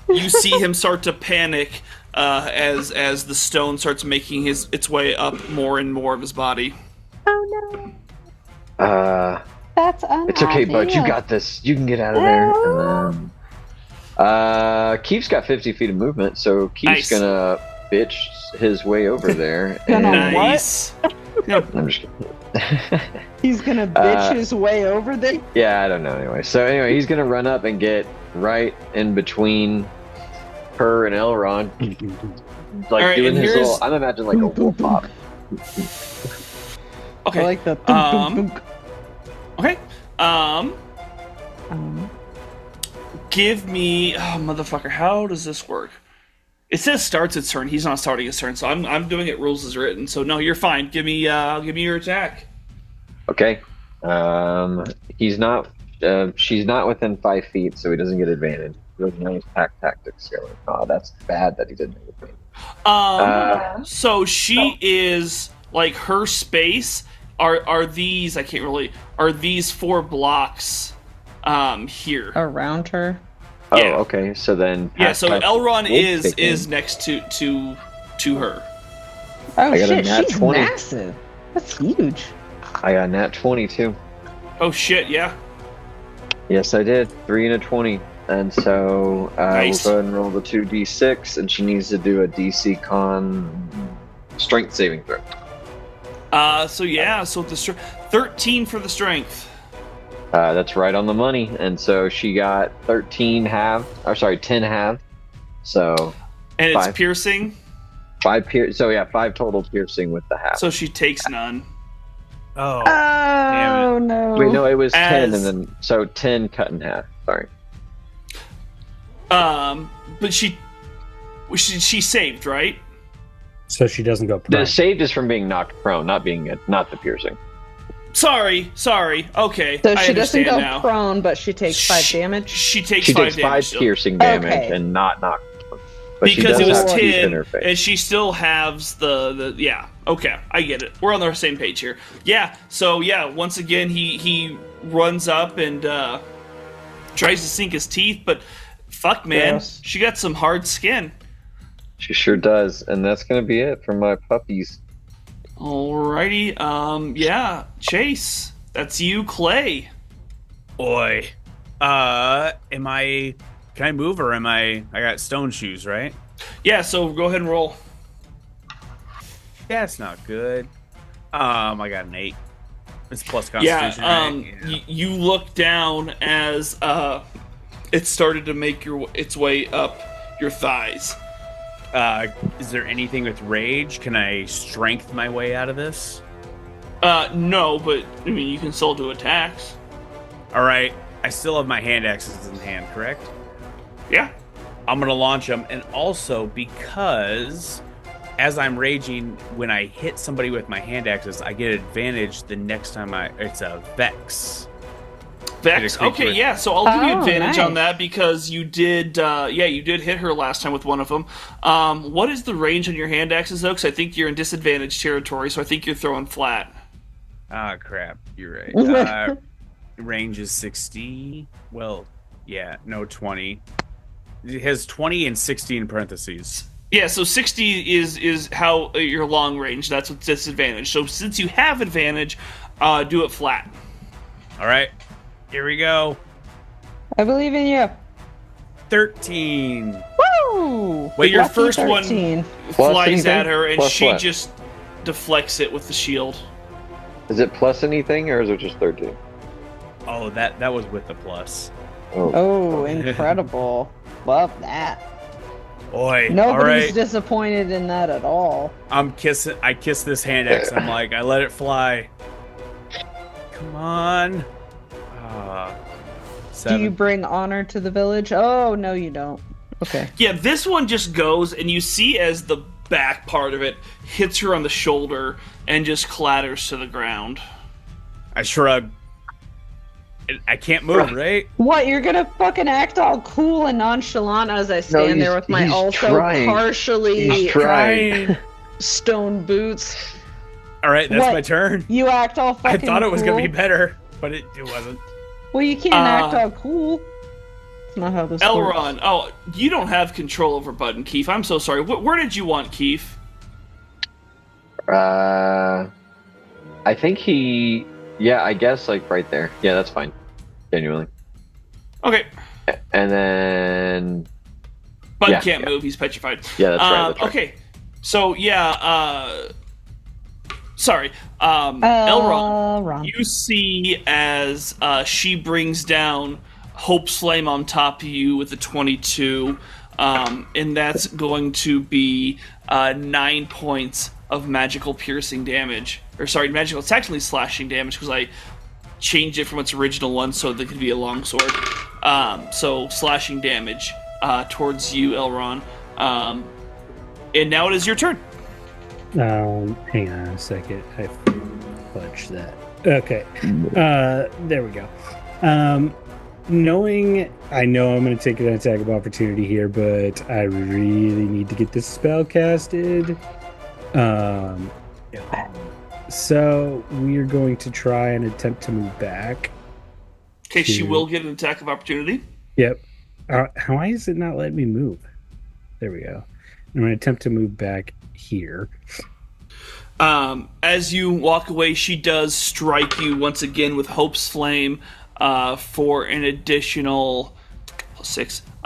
you see him start to panic as the stone starts making its way up more and more of his body. Oh no. That's unhappy. It's okay, bud. You got this. You can get out of there. And then Keith's got 50 feet of movement, so Keith's Nice. gonna bitch his way over there. Gonna and what? Nice. No, I'm just kidding. He's gonna bitch his way over there. Yeah, I don't know. Anyway, so he's gonna run up and get right in between her and Elrond, like All right, doing and his here's- little. I'm imagining like a wolf hop. okay. I like the thunk, thunk, thunk. Okay. Um, Give me, oh, motherfucker. How does this work? It says starts its turn. He's not starting his turn, so I'm doing it rules as written. So no, you're fine. Give me your attack. Okay. He's not. She's not within 5 feet, so he doesn't get advantage. He doesn't know his pack tactics here. Oh, that's bad that he didn't get advantage. So she is like her space. Are these? I can't really. Are these 4 blocks? Here. around her. Oh, yeah. okay. So then. Yeah. So pack Elrond tactics will kick is in. next to her. Oh I got a shit, nat she's 20. massive. That's huge. I got nat 22. Oh shit! Yeah. Yes, I did. 3 and a 20. And so Nice. we'll go ahead and roll the 2d6, and she needs to do a DC con strength saving throw. So yeah. So the 13 for the strength. That's right on the money. And so she got 10 half. So And it's 5. piercing. 5 total piercing with the half. So she takes none. Oh, Oh no. Wait, no, it was 10, As- and then so 10 cut in half. Sorry. But she saved, right? So she doesn't go prone. The saved is from being knocked prone, not the piercing. Sorry. Okay. So I she doesn't understand go now. prone, but she takes 5 Sh- damage. She takes She 5 takes 5 damage still. piercing damage Okay. and not knocked prone. But she Because does it was have teeth in 10 her face. and she still has the yeah. Okay, I get it. We're on the same page here. Yeah. So yeah, once again he runs up and tries to sink his teeth, but fuck man, Yes. she got some hard skin. She sure does, and that's gonna be it for my puppies. Alrighty. Yeah, Chase. That's you, Clay. boy. Am I? Can I move or am I? I got stone shoes, right? Yeah, so go ahead and roll. That's not good. I got an 8. It's plus Yeah, Constitution. right? Yeah. you look down as it started to make its way up your thighs. Is there anything with rage? Can I strength my way out of this? No, but I mean you can still do attacks. All right. I still have my hand axes in hand, correct? Yeah. I'm gonna launch them, and also because as I'm raging, when I hit somebody with my hand axes, I get advantage the next time it's a vex. Vex. Get a creature Okay, yeah. So I'll give you Oh, advantage on nice. that because you did. You did hit her last time with one of them. What is the range on your hand axes though? Because I think you're in disadvantaged territory, so I think you're throwing flat. Ah, crap. You're right. Range is 60. Well, yeah, no 20. It has 20 and 60 in parentheses. Yeah, so 60 is how your long range. That's what's disadvantage. So since you have advantage, do it flat. All right, here we go. I believe in you. 13. Woo! Wait, your Lucky first one 13. Plus flies anything? at her, and Plus she what? just deflects it with the shield. Is it plus anything, or is it just 13? Oh, that was with the plus. Oh, incredible. Love that. Boy, all Nobody's right. disappointed in that at all. I kiss this hand axe. I'm like, I let it fly. Come on. Do 7. you bring honor to the village? Oh, no, you don't. Okay. Yeah, this one just goes, and you see as the back part of it hits her on the shoulder and just clatters to the ground. I shrug. I can't move, right? What, you're gonna fucking act all cool and nonchalant as I stand there with my he's also trying. partially He's trying. stone boots? All right, that's What? my turn. You act all I fucking thought it was cool. gonna be better, but it wasn't. Well, you can't act all cool. That's not how this works. Elrond, oh, you don't have control over Bud and Keith. I'm so sorry. Where did you want Keith? I think he. Yeah, I guess like right there. Yeah, that's fine. Genuinely. Okay. And then Bud can't move. He's petrified. Yeah, that's right. That's right. Okay. So, sorry. Elrond, you see as she brings down Hope's Flame on top of you with a 22, and that's going to be 9 points of magical piercing damage. Or, sorry, magical, it's actually slashing damage because I changed it from its original one so that it could be a longsword. So, slashing damage towards you, Elrond. And now it is your turn. Hang on a second. I fudged that. Okay. There we go. I know I'm going to take an attack of opportunity here, but I really need to get this spell casted. So we are going to try and attempt to move back. Okay, she will get an attack of opportunity. Yep. Why is it not letting me move? There we go. I'm going to attempt to move back here. As you walk away, she does strike you once again with Hope's Flame for an additional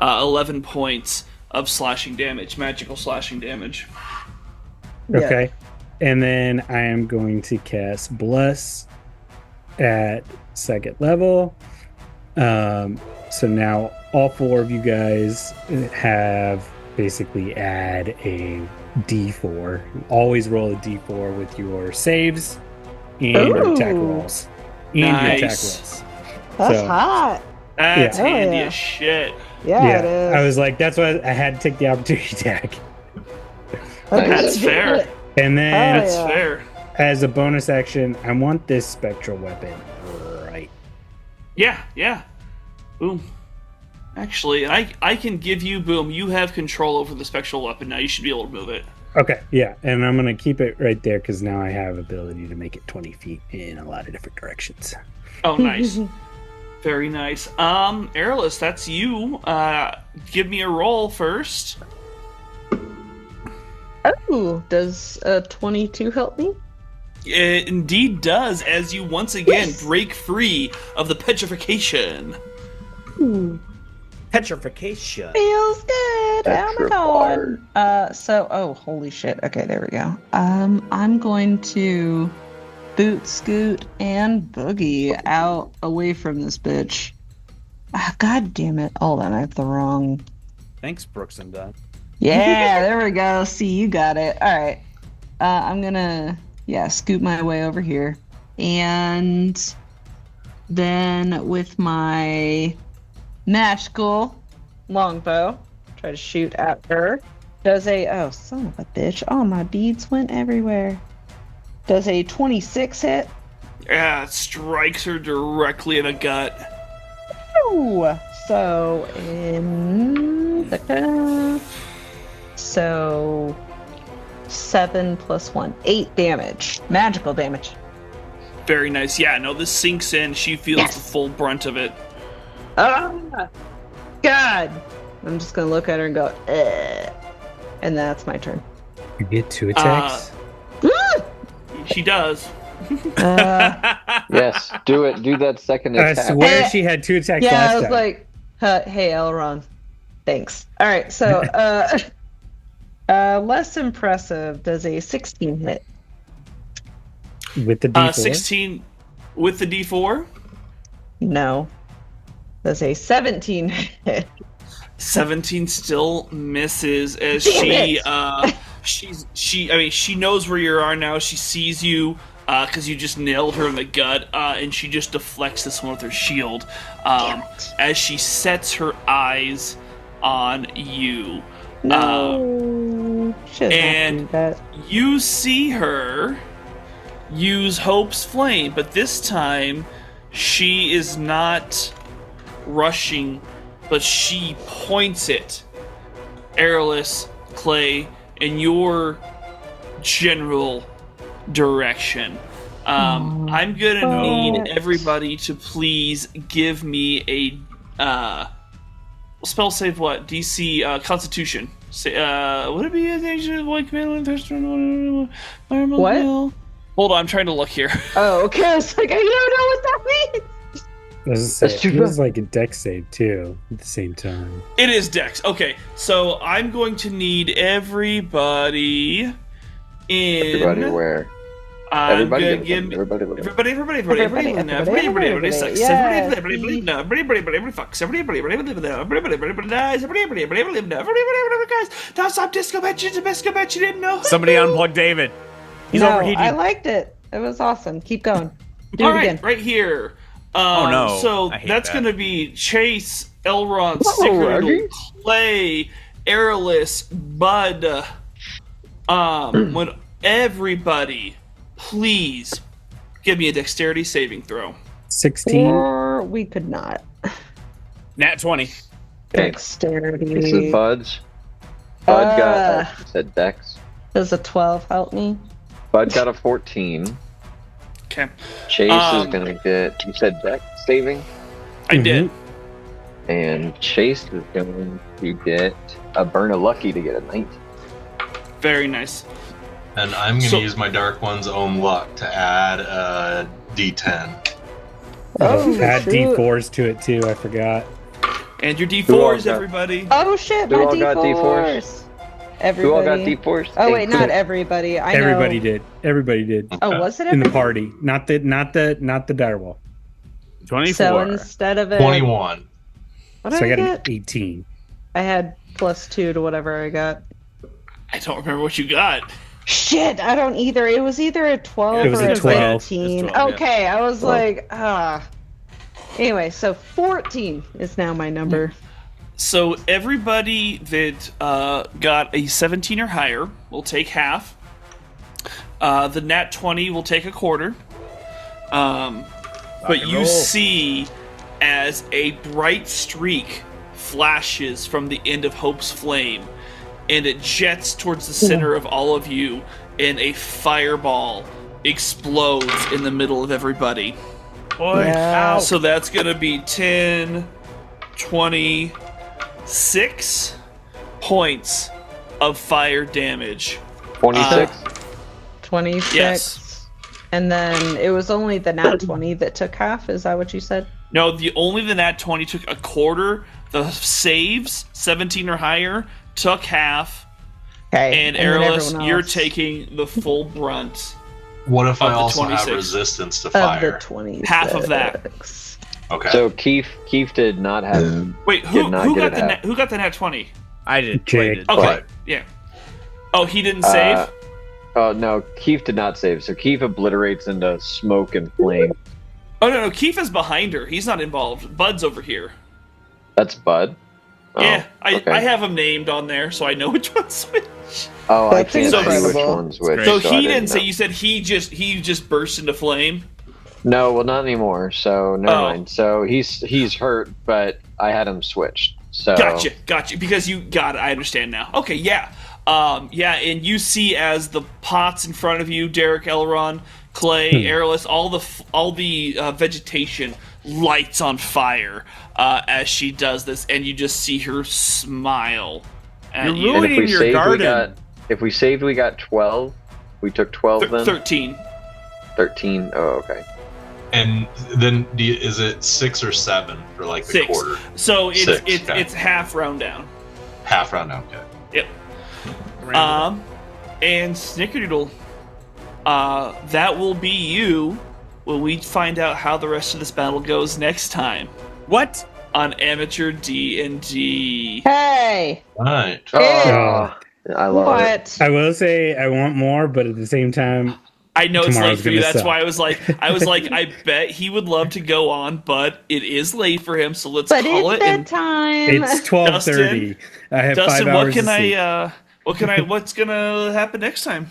11 points of slashing damage, magical slashing damage. Okay. And then I am going to cast Bless at 2nd level. So now all 4 of you guys have basically add a D4. Always roll a D4 with your saves and your attack rolls. And your attack rolls. That's hot. That's handy as shit. Yeah, it is. I was like, that's why I had to take the opportunity attack. That's fair. And then, That's fair. As a bonus action, I want this spectral weapon right. Yeah. Boom. Actually, I can give you, Boom, you have control over the spectral weapon now. You should be able to move it. Okay, yeah. And I'm going to keep it right there because now I have ability to make it 20 feet in a lot of different directions. Oh, nice. Very nice. Airless, that's you. Give me a roll first. Oh, does 22 help me? It indeed does, as you once again break free of the petrification. Ooh. Petrification. Feels good. Petrified. Holy shit. Okay, there we go. I'm going to boot, scoot, and boogie out away from this bitch. God damn it. Hold on, I have the wrong. Thanks, Brooks and Dunn. Yeah, there we go. See, you got it. All right. I'm gonna, scoot my way over here. And then with my magical longbow, try to shoot at her. Does a, son of a bitch. Oh, my beads went everywhere. Does a 26 hit? Yeah, it strikes her directly in the gut. Ooh. So, 7 plus 1. 8 damage. Magical damage. Very nice. Yeah, no, this sinks in. She feels the full brunt of it. Ah! God! I'm just gonna look at her and go, ugh. And that's my turn. You get 2 attacks? She does. Yes, do it. Do that second I attack. swear she had 2 attacks last I was time. like, hey, Elrond. Thanks. Alright, so, less impressive. Does a 16 hit? With the D4? 16 with the D4? No. Does a 17 hit? 17 still misses as Damn she knows where you are now. She sees you because you just nailed her in the gut, and she just deflects this one with her shield as she sets her eyes on you. No. And you see her use Hope's Flame, but this time she is not rushing, but she points it, Airless, Clay, in your general direction. I'm gonna need everybody to please give me a spell save. What DC Constitution? Would it be a nature like command? What? Hold on, I'm trying to look here. Oh, okay. I was like, I don't know what that means. I was gonna That's say, too it feels bad. like a deck save too at the same time. It is Dex. Okay, so I'm going to need everybody in. Everybody where? I'm Everybody gonna get give them. me. Everybody live. Everybody sucks. Everybody sucks. Everybody dies. Guys, don't stop disco matches. The disco match you didn't know. Somebody unplug David. He's no, overheating. I liked it. It was awesome. Keep going. Do All it right, again. right here. no. So I hate that's that. going to be Chase, Elrond, Whoa, Snickerdoodle, Reggie. Clay, Airless, Bud. When everybody, please give me a dexterity saving throw. 16. Or we could not. Nat 20. Okay. Dexterity. This is Bud's. Bud got, you said Dex. Does a 12 help me? Bud got a 14. Okay, Chase is going to get, you said Dex saving? I did. And Chase is going to get a burn of lucky to get a 19. Very nice. And I'm going to So- use my Dark One's own luck to add a D10. Add shoot. D4s to it too. I forgot. And your Who all D4s, got- everybody. Oh shit, Who my all got D4s. Everybody. Who all got D4s? Oh wait, not everybody. I know. Everybody did. Everybody did Oh, was it in the everybody? party. Not the direwall. 24. So instead of it, 21. what So did I I got get? an 18. I had +2 to whatever I got. I don't remember what you got. Shit, I don't either. It was either a 12 It was or a a 12. 15. It's 12, yeah. Okay, I was 12. like, Anyway, so 14 is now my number. So everybody that got a 17 or higher will take half. The nat 20 will take a quarter. But you roll. see as a bright streak flashes from the end of Hope's flame, and it jets towards the center of all of you, and a fireball explodes in the middle of everybody. Boy, Yeah. ow. So that's going to be 10, 26 points of fire damage. 26. 26. Yes. And then it was only the nat 20 that took half. Is that what you said? No, only the nat 20 took a quarter. The saves, 17 or higher, took half. Okay. And then Airless, everyone you're else taking the full brunt. What if Of I the also 26. have resistance to of fire? the 20. Half of that. Okay. So Keith did not have. Wait, who Did not who get got it the out. who got the nat 20? I did. Jake. I did. Okay, Right. yeah. Oh, he didn't save? Oh no, Keith did not save. So Keith obliterates into smoke and flame. Oh, no, Keith is behind her. He's not involved. Bud's over here. That's Bud. Oh, Yeah, okay. I have him named on there, so I know which one's which. Oh, I That's can't see which incredible. one's which. So I he didn't say. know. You said he just burst into flame. No, well, not anymore. So never Oh. mind. So he's hurt, but I had him switched. So Gotcha. Because you got it. I understand now. Okay, yeah. Yeah, and you see as the pots in front of you, Derek, Elron, Clay, Airless, all the vegetation lights on fire as she does this, and you just see her smile at You're you. and ruining your garden. if we saved, we got 12. We took 12 then. 13. 13. Oh, okay. And then is it 6 or 7 for like the 6. quarter? So it's Six, it's okay. it's half round down. Half round down. Okay. Yep. And Snickerdoodle, that will be you when we find out how the rest of this battle goes next time What? on Amateur D&D. Hey! All right. Oh, I love it. What? I will say I want more, but at the same time, I know it's late Tomorrow's for you. gonna That's suck. why I was like, I bet he would love to go on, but it is late for him. So let's But call it's it. And bedtime. it's 12:30. I have 5 Dustin, hours. what's gonna happen next time?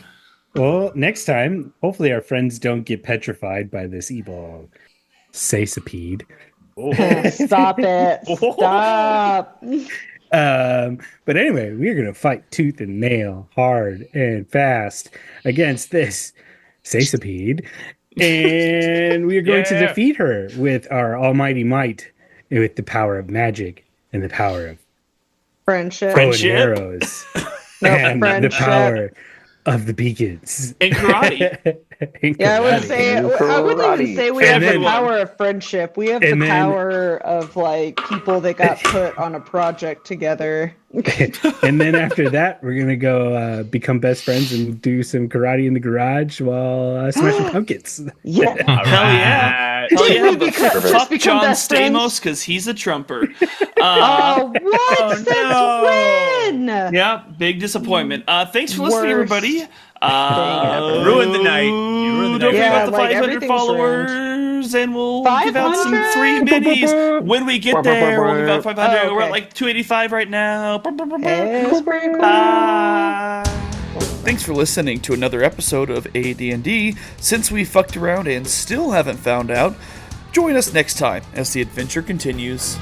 Well, next time, hopefully our friends don't get petrified by this evil Sasapede. Stop it. Stop. But anyway, we're gonna fight tooth and nail, hard and fast against this Sasapede, and we are going to Yeah. defeat her with our almighty might, and with the power of magic and the power of Friendship. bow and Friendship. arrows No, and the friendship. power of the beacons. And karate. Yeah, I would Karate. say I wouldn't even say we And have then- the power of friendship. We have the and then- power of like people that got put on a project together. And then after that, we're gonna go become best friends and do some karate in the garage while smashing pumpkins. Yeah. Hell yeah. Alright. Hell yeah, but Because- fuck become John best friends. Stamos because he's a trumper. Oh, what? Oh, Since no. when? Yeah, big disappointment. Thanks for listening, Worst everybody. ever. Ruined the night. You ruined the Don't night. forget Yeah, about the like, 500 everything's followers, and we'll give out some 500? free minis when we get there. We'll give out 500. Oh, okay. We're at like 285 right now. It's pretty cool. Thanks for listening to another episode of AD&D. Since we fucked around and still haven't found out, join us next time as the adventure continues.